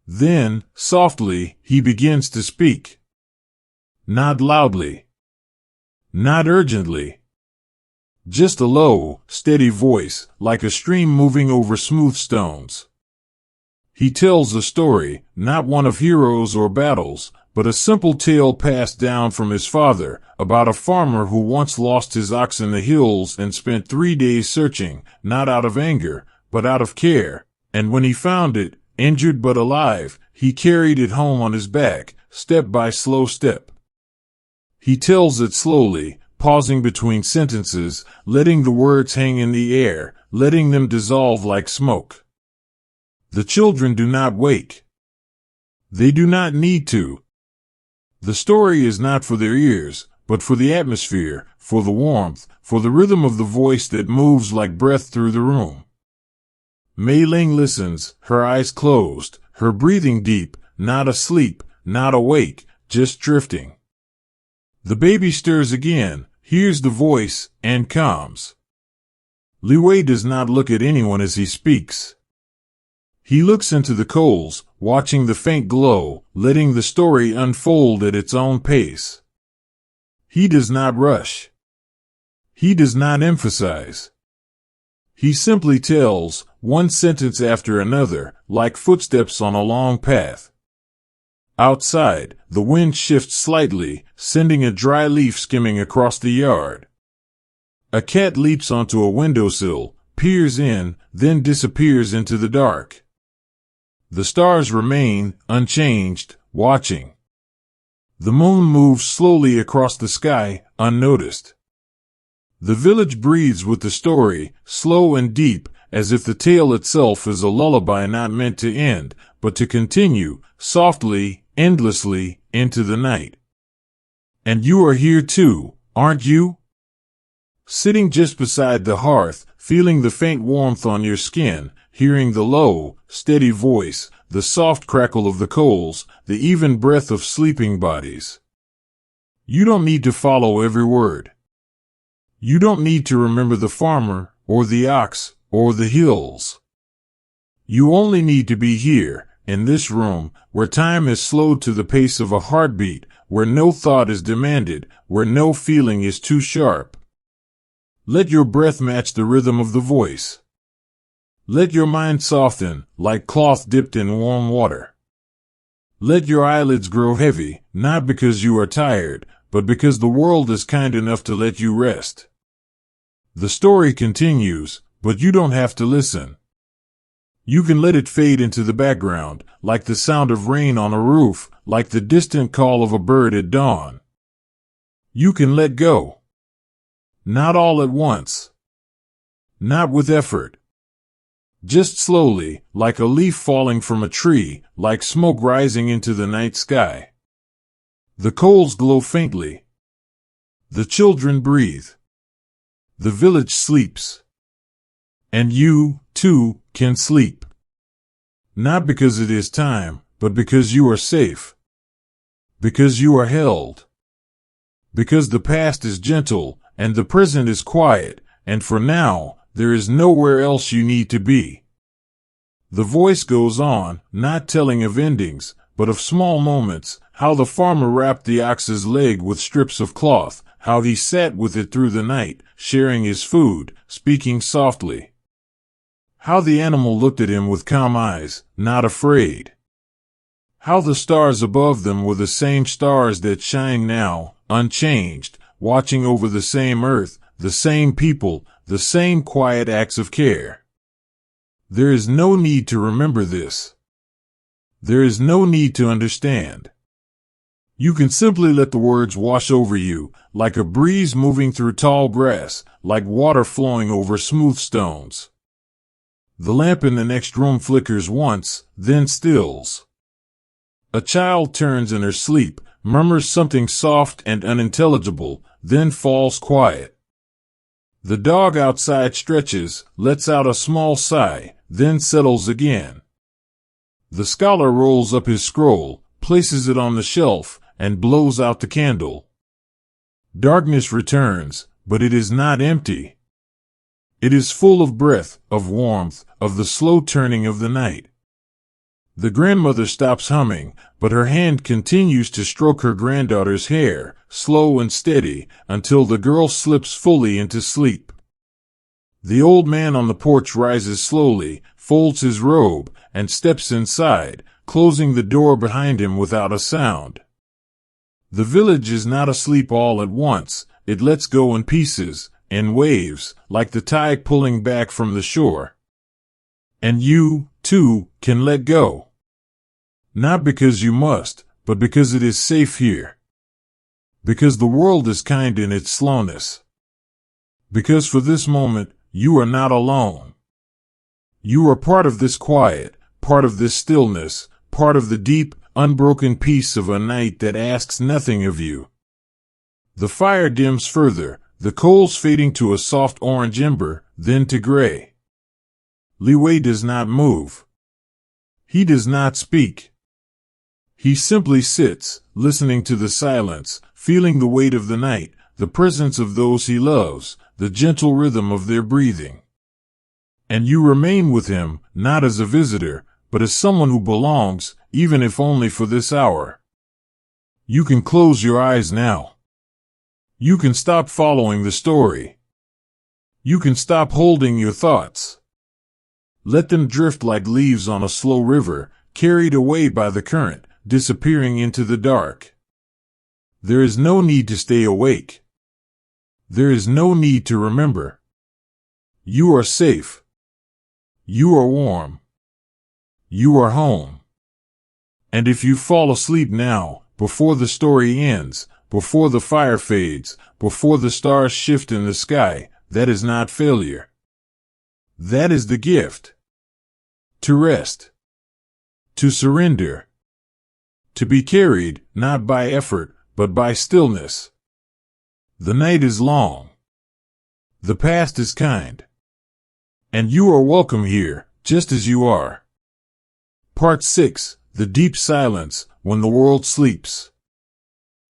Then, softly, he begins to speak. Not loudly. Not urgently. Just a low, steady voice, like a stream moving over smooth stones. He tells a story, not one of heroes or battles, but a simple tale passed down from his father, about a farmer who once lost his ox in the hills and spent 3 days searching, not out of anger, but out of care, And when he found it, injured but alive, he carried it home on his back, step by slow step. He tells it slowly, pausing between sentences, letting the words hang in the air, letting them dissolve like smoke. The children do not wake. They do not need to. The story is not for their ears, but for the atmosphere, for the warmth, for the rhythm of the voice that moves like breath through the room. Mei Ling listens, her eyes closed, her breathing deep, not asleep, not awake, just drifting. The baby stirs again, hears the voice, and calms. Li Wei does not look at anyone as he speaks. He looks into the coals, watching the faint glow, letting the story unfold at its own pace. He does not rush. He does not emphasize. He simply tells, one sentence after another, like footsteps on a long path. Outside, the wind shifts slightly, sending a dry leaf skimming across the yard. A cat leaps onto a windowsill, peers in, then disappears into the dark. The stars remain, unchanged, watching. The moon moves slowly across the sky, unnoticed. The village breathes with the story, slow and deep, as if the tale itself is a lullaby not meant to end, but to continue, softly, endlessly, into the night. And you are here too, aren't you? Sitting just beside the hearth, feeling the faint warmth on your skin, hearing the low, steady voice, the soft crackle of the coals, the even breath of sleeping bodies. You don't need to follow every word. You don't need to remember the farmer, or the ox, or the hills. You only need to be here, in this room, where time is slowed to the pace of a heartbeat, where no thought is demanded, where no feeling is too sharp. Let your breath match the rhythm of the voice. Let your mind soften, like cloth dipped in warm water. Let your eyelids grow heavy, not because you are tired, but because the world is kind enough to let you rest. The story continues, but you don't have to listen. You can let it fade into the background, like the sound of rain on a roof, like the distant call of a bird at dawn. You can let go. Not all at once. Not with effort. Just slowly, like a leaf falling from a tree, like smoke rising into the night sky. The coals glow faintly. The children breathe. The village sleeps. And you, too, can sleep. Not because it is time, but because you are safe. Because you are held. Because the past is gentle, and the present is quiet, and for now, there is nowhere else you need to be. The voice goes on, not telling of endings, but of small moments, how the farmer wrapped the ox's leg with strips of cloth, how he sat with it through the night, sharing his food, speaking softly. How the animal looked at him with calm eyes, not afraid. How the stars above them were the same stars that shine now, unchanged, watching over the same earth, the same people, the same quiet acts of care. There is no need to remember this. There is no need to understand. You can simply let the words wash over you, like a breeze moving through tall grass, like water flowing over smooth stones. The lamp in the next room flickers once, then stills. A child turns in her sleep, murmurs something soft and unintelligible, then falls quiet. The dog outside stretches, lets out a small sigh, then settles again. The scholar rolls up his scroll, places it on the shelf, and blows out the candle. Darkness returns, but it is not empty. It is full of breath, of warmth, of the slow turning of the night. The grandmother stops humming, but her hand continues to stroke her granddaughter's hair, slow and steady, until the girl slips fully into sleep. The old man on the porch rises slowly, folds his robe, and steps inside, closing the door behind him without a sound. The village is not asleep all at once, it lets go in pieces, in waves, like the tide pulling back from the shore. And you, too, can let go. Not because you must, but because it is safe here. Because the world is kind in its slowness. Because for this moment, you are not alone. You are part of this quiet, part of this stillness, part of the deep, unbroken peace of a night that asks nothing of you. The fire dims further, the coals fading to a soft orange ember, then to gray. Li Wei does not move. He does not speak. He simply sits, listening to the silence, feeling the weight of the night, the presence of those he loves, the gentle rhythm of their breathing. And you remain with him, not as a visitor, but as someone who belongs, even if only for this hour. You can close your eyes now. You can stop following the story. You can stop holding your thoughts. Let them drift like leaves on a slow river, carried away by the current, disappearing into the dark. There is no need to stay awake. There is no need to remember. You are safe. You are warm. You are home. And if you fall asleep now, before the story ends, before the fire fades, before the stars shift in the sky, that is not failure. That is the gift. To rest. To surrender. To be carried, not by effort, but by stillness. The night is long. The past is kind. And you are welcome here, just as you are. Part 6, The Deep Silence, When the World Sleeps.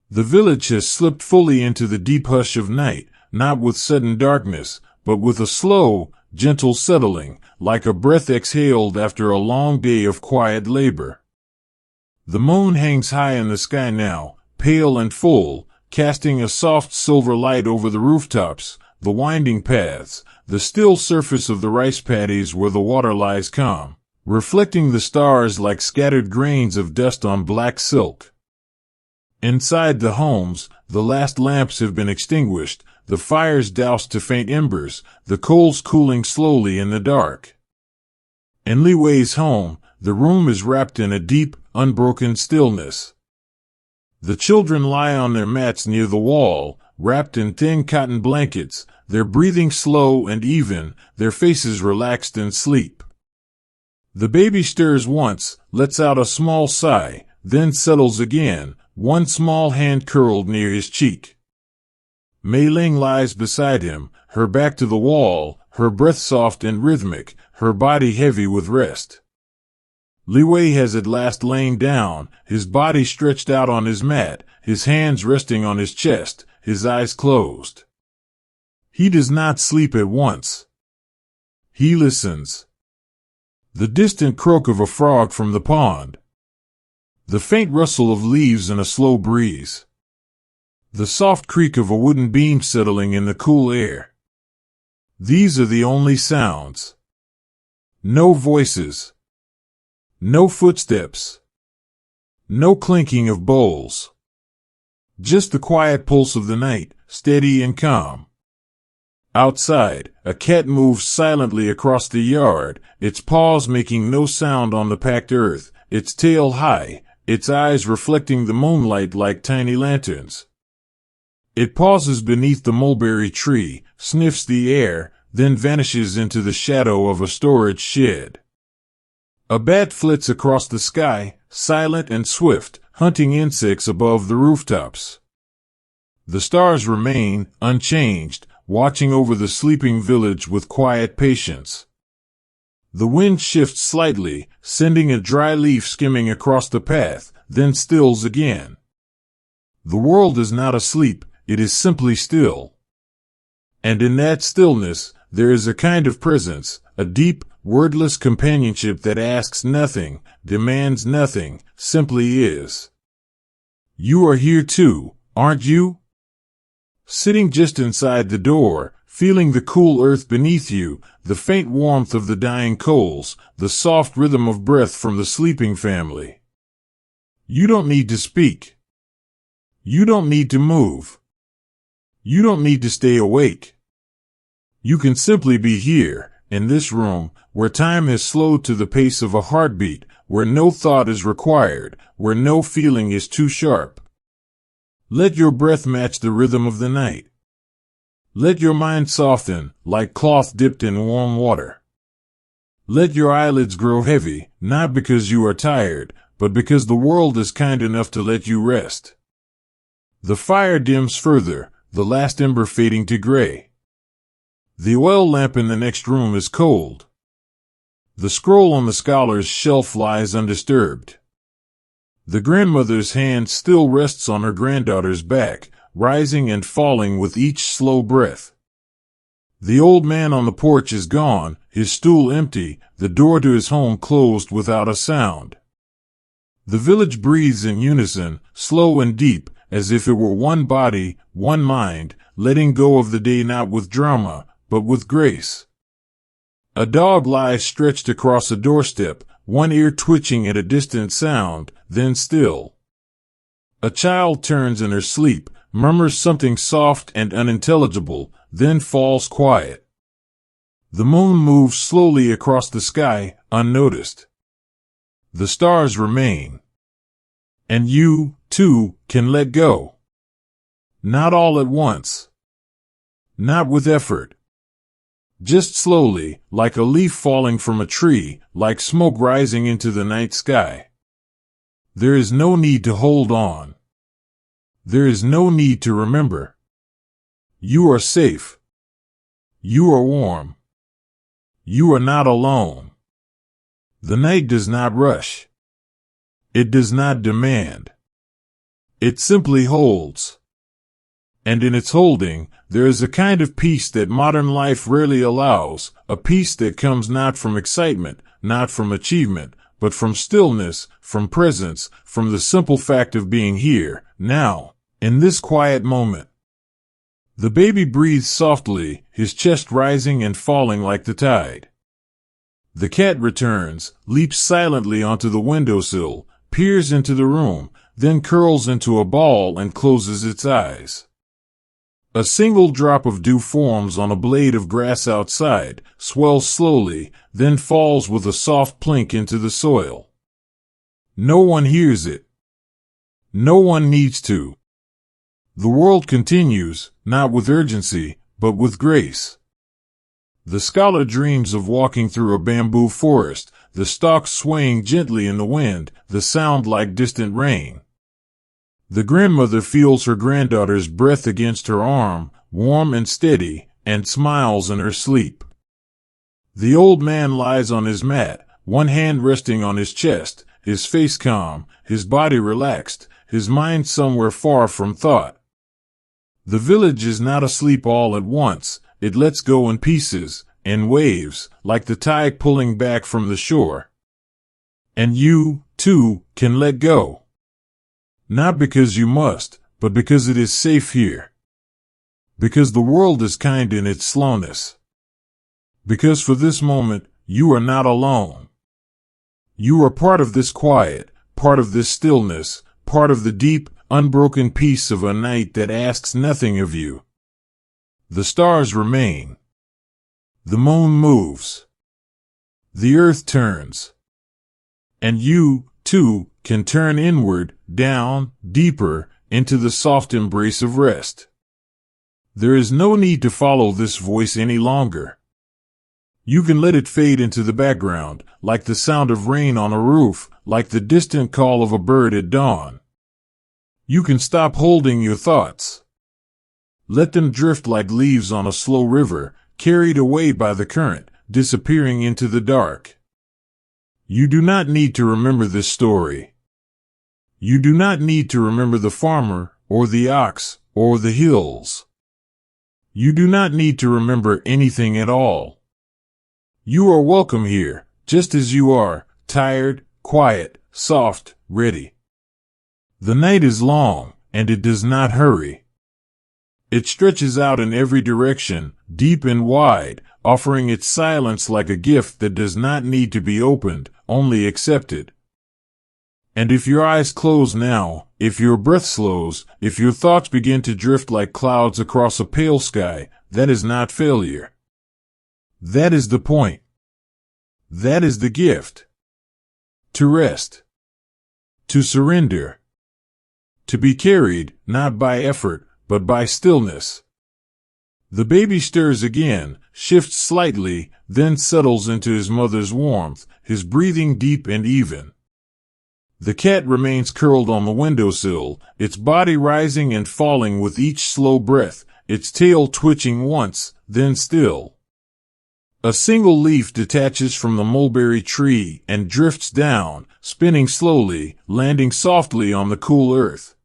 The village has slipped fully into the deep hush of night, not with sudden darkness, but with a slow, gentle settling, like a breath exhaled after a long day of quiet labor. The moon hangs high in the sky now, pale and full, casting a soft silver light over the rooftops, the winding paths, the still surface of the rice paddies where the water lies calm, reflecting the stars like scattered grains of dust on black silk. Inside the homes, the last lamps have been extinguished, the fires doused to faint embers, the coals cooling slowly in the dark. In Li Wei's home, the room is wrapped in a deep, unbroken stillness. The children lie on their mats near the wall, wrapped in thin cotton blankets, their breathing slow and even, their faces relaxed in sleep. The baby stirs once, lets out a small sigh, then settles again, one small hand curled near his cheek. Mei Ling lies beside him, her back to the wall, her breath soft and rhythmic, her body heavy with rest. Li Wei has at last lain down, his body stretched out on his mat, his hands resting on his chest, his eyes closed. He does not sleep at once. He listens. The distant croak of a frog from the pond. The faint rustle of leaves in a slow breeze. The soft creak of a wooden beam settling in the cool air. These are the only sounds. No voices. No footsteps. No clinking of bowls. Just the quiet pulse of the night, steady and calm. Outside, a cat moves silently across the yard, its paws making no sound on the packed earth, its tail high, its eyes reflecting the moonlight like tiny lanterns. It pauses beneath the mulberry tree, sniffs the air, then vanishes into the shadow of a storage shed. A bat flits across the sky, silent and swift, hunting insects above the rooftops. The stars remain, unchanged, watching over the sleeping village with quiet patience. The wind shifts slightly, sending a dry leaf skimming across the path, then stills again. The world is not asleep, it is simply still. And in that stillness, there is a kind of presence, a deep, wordless companionship that asks nothing, demands nothing, simply is. You are here too, aren't you? Sitting just inside the door, feeling the cool earth beneath you, the faint warmth of the dying coals, the soft rhythm of breath from the sleeping family. You don't need to speak. You don't need to move. You don't need to stay awake. You can simply be here, in this room, where time has slowed to the pace of a heartbeat, where no thought is required, where no feeling is too sharp. Let your breath match the rhythm of the night. Let your mind soften, like cloth dipped in warm water. Let your eyelids grow heavy, not because you are tired, but because the world is kind enough to let you rest. The fire dims further, the last ember fading to gray. The oil lamp in the next room is cold. The scroll on the scholar's shelf lies undisturbed. The grandmother's hand still rests on her granddaughter's back, rising and falling with each slow breath. The old man on the porch is gone, his stool empty, the door to his home closed without a sound. The village breathes in unison, slow and deep, as if it were one body, one mind, letting go of the day not with drama, but with grace. A dog lies stretched across a doorstep, one ear twitching at a distant sound, then still. A child turns in her sleep, murmurs something soft and unintelligible, then falls quiet. The moon moves slowly across the sky, unnoticed. The stars remain. And you, too, can let go. Not all at once. Not with effort. Just slowly, like a leaf falling from a tree, like smoke rising into the night sky. There is no need to hold on. There is no need to remember. You are safe. You are warm. You are not alone. The night does not rush. It does not demand. It simply holds. And in its holding, there is a kind of peace that modern life rarely allows, a peace that comes not from excitement, not from achievement, but from stillness, from presence, from the simple fact of being here, now, in this quiet moment. The baby breathes softly, his chest rising and falling like the tide. The cat returns, leaps silently onto the windowsill, peers into the room, then curls into a ball and closes its eyes. A single drop of dew forms on a blade of grass outside, swells slowly, then falls with a soft plink into the soil. No one hears it. No one needs to. The world continues, not with urgency, but with grace. The scholar dreams of walking through a bamboo forest, the stalks swaying gently in the wind, the sound like distant rain. The grandmother feels her granddaughter's breath against her arm, warm and steady, and smiles in her sleep. The old man lies on his mat, one hand resting on his chest, his face calm, his body relaxed, his mind somewhere far from thought. The village is not asleep all at once, it lets go in pieces, in waves, like the tide pulling back from the shore. And you, too, can let go. Not because you must, but because it is safe here. Because the world is kind in its slowness. Because for this moment, you are not alone. You are part of this quiet, part of this stillness, part of the deep, unbroken peace of a night that asks nothing of you. The stars remain. The moon moves. The earth turns. And you, too, can turn inward, down, deeper, into the soft embrace of rest. There is no need to follow this voice any longer. You can let it fade into the background, like the sound of rain on a roof, like the distant call of a bird at dawn. You can stop holding your thoughts. Let them drift like leaves on a slow river, carried away by the current, disappearing into the dark. You do not need to remember this story. You do not need to remember the farmer, or the ox, or the hills. You do not need to remember anything at all. You are welcome here, just as you are, tired, quiet, soft, ready. The night is long, and it does not hurry. It stretches out in every direction, deep and wide, offering its silence like a gift that does not need to be opened, only accepted. And if your eyes close now, if your breath slows, if your thoughts begin to drift like clouds across a pale sky, that is not failure. That is the point. That is the gift. To rest. To surrender. To be carried, not by effort, but by stillness. The baby stirs again, shifts slightly, then settles into his mother's warmth, his breathing deep and even. The cat remains curled on the windowsill, its body rising and falling with each slow breath, its tail twitching once, then still. A single leaf detaches from the mulberry tree and drifts down, spinning slowly, landing softly on the cool earth.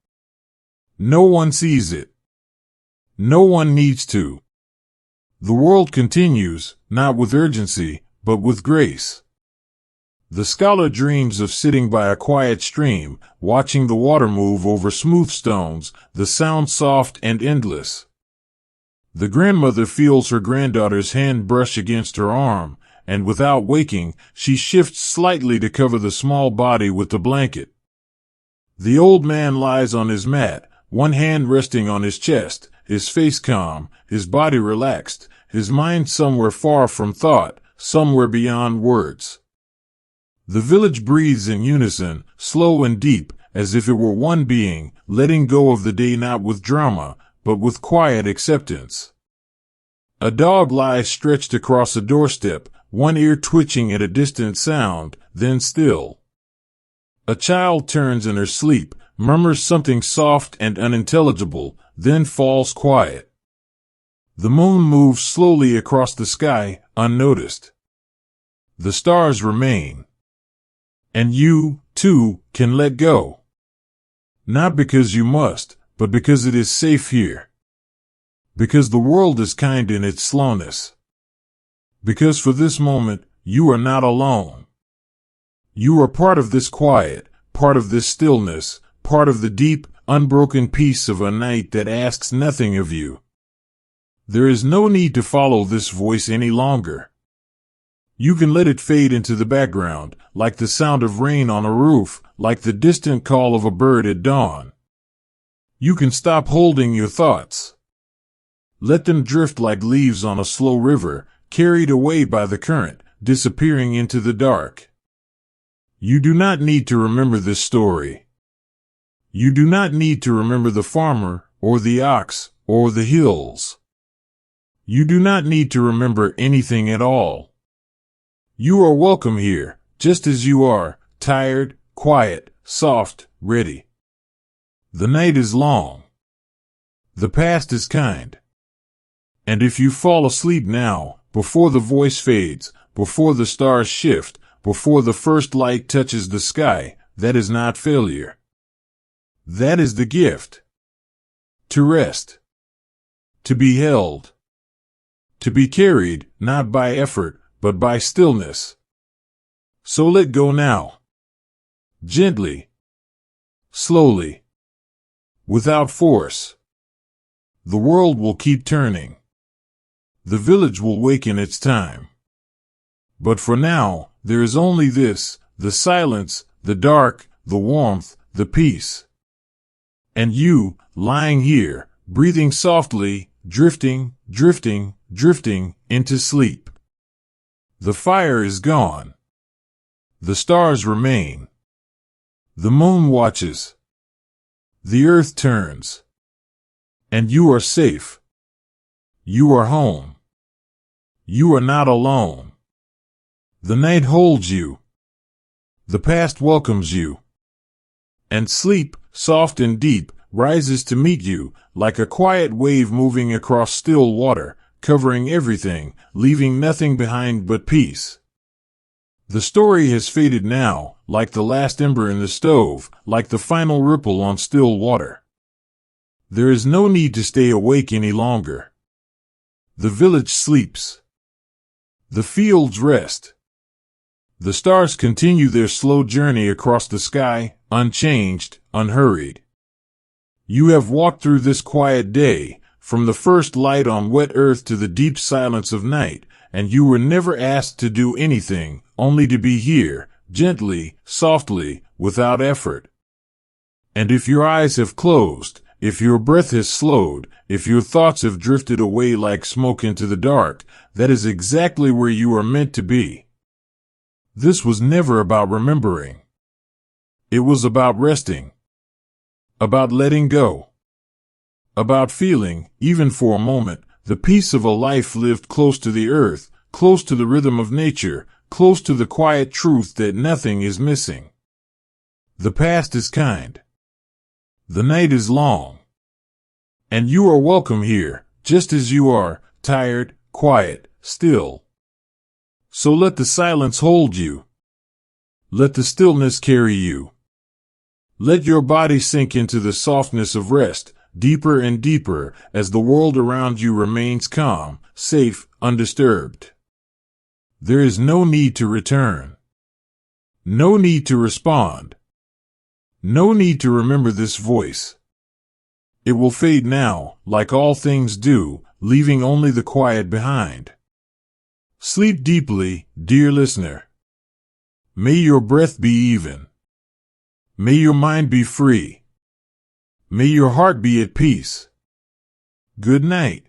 No one sees it. No one needs to. The world continues, not with urgency, but with grace. The scholar dreams of sitting by a quiet stream, watching the water move over smooth stones, the sound soft and endless. The grandmother feels her granddaughter's hand brush against her arm, and without waking, she shifts slightly to cover the small body with the blanket. The old man lies on his mat, one hand resting on his chest, his face calm, his body relaxed, his mind somewhere far from thought, somewhere beyond words. The village breathes in unison, slow and deep, as if it were one being, letting go of the day not with drama, but with quiet acceptance. A dog lies stretched across a doorstep, one ear twitching at a distant sound, then still. A child turns in her sleep, murmurs something soft and unintelligible, then falls quiet. The moon moves slowly across the sky, unnoticed. The stars remain. And you, too, can let go. Not because you must, but because it is safe here. Because the world is kind in its slowness. Because for this moment, you are not alone. You are part of this quiet, part of this stillness, part of the deep, unbroken peace of a night that asks nothing of you. There is no need to follow this voice any longer. You can let it fade into the background, like the sound of rain on a roof, like the distant call of a bird at dawn. You can stop holding your thoughts. Let them drift like leaves on a slow river, carried away by the current, disappearing into the dark. You do not need to remember this story. You do not need to remember the farmer, or the ox, or the hills. You do not need to remember anything at all. You are welcome here, just as you are, tired, quiet, soft, ready. The night is long. The past is kind. And if you fall asleep now, before the voice fades, before the stars shift, before the first light touches the sky, that is not failure. That is the gift. To rest. To be held. To be carried, not by effort, but by stillness. So let go now. Gently. Slowly. Without force. The world will keep turning. The village will wake in its time. But for now, there is only this, the silence, the dark, the warmth, the peace. And you, lying here, breathing softly, drifting, drifting, drifting into sleep. The fire is gone. The stars remain. The moon watches. The earth turns. And you are safe. You are home. You are not alone. The night holds you. The past welcomes you. And sleep, soft and deep, rises to meet you, like a quiet wave moving across still water, covering everything, leaving nothing behind but peace. The story has faded now, like the last ember in the stove, like the final ripple on still water. There is no need to stay awake any longer. The village sleeps. The fields rest. The stars continue their slow journey across the sky, unchanged, unhurried. You have walked through this quiet day, from the first light on wet earth to the deep silence of night, and you were never asked to do anything, only to be here, gently, softly, without effort. And if your eyes have closed, if your breath has slowed, if your thoughts have drifted away like smoke into the dark, that is exactly where you are meant to be. This was never about remembering. It was about resting. About letting go. About feeling, even for a moment, the peace of a life lived close to the earth, close to the rhythm of nature, close to the quiet truth that nothing is missing. The past is kind. The night is long. And you are welcome here, just as you are, tired, quiet, still. So let the silence hold you. Let the stillness carry you. Let your body sink into the softness of rest, deeper and deeper, as the world around you remains calm, safe, undisturbed. There is no need to return. No need to respond. No need to remember this voice. It will fade now, like all things do, leaving only the quiet behind. Sleep deeply, dear listener. May your breath be even. May your mind be free. May your heart be at peace. Good night.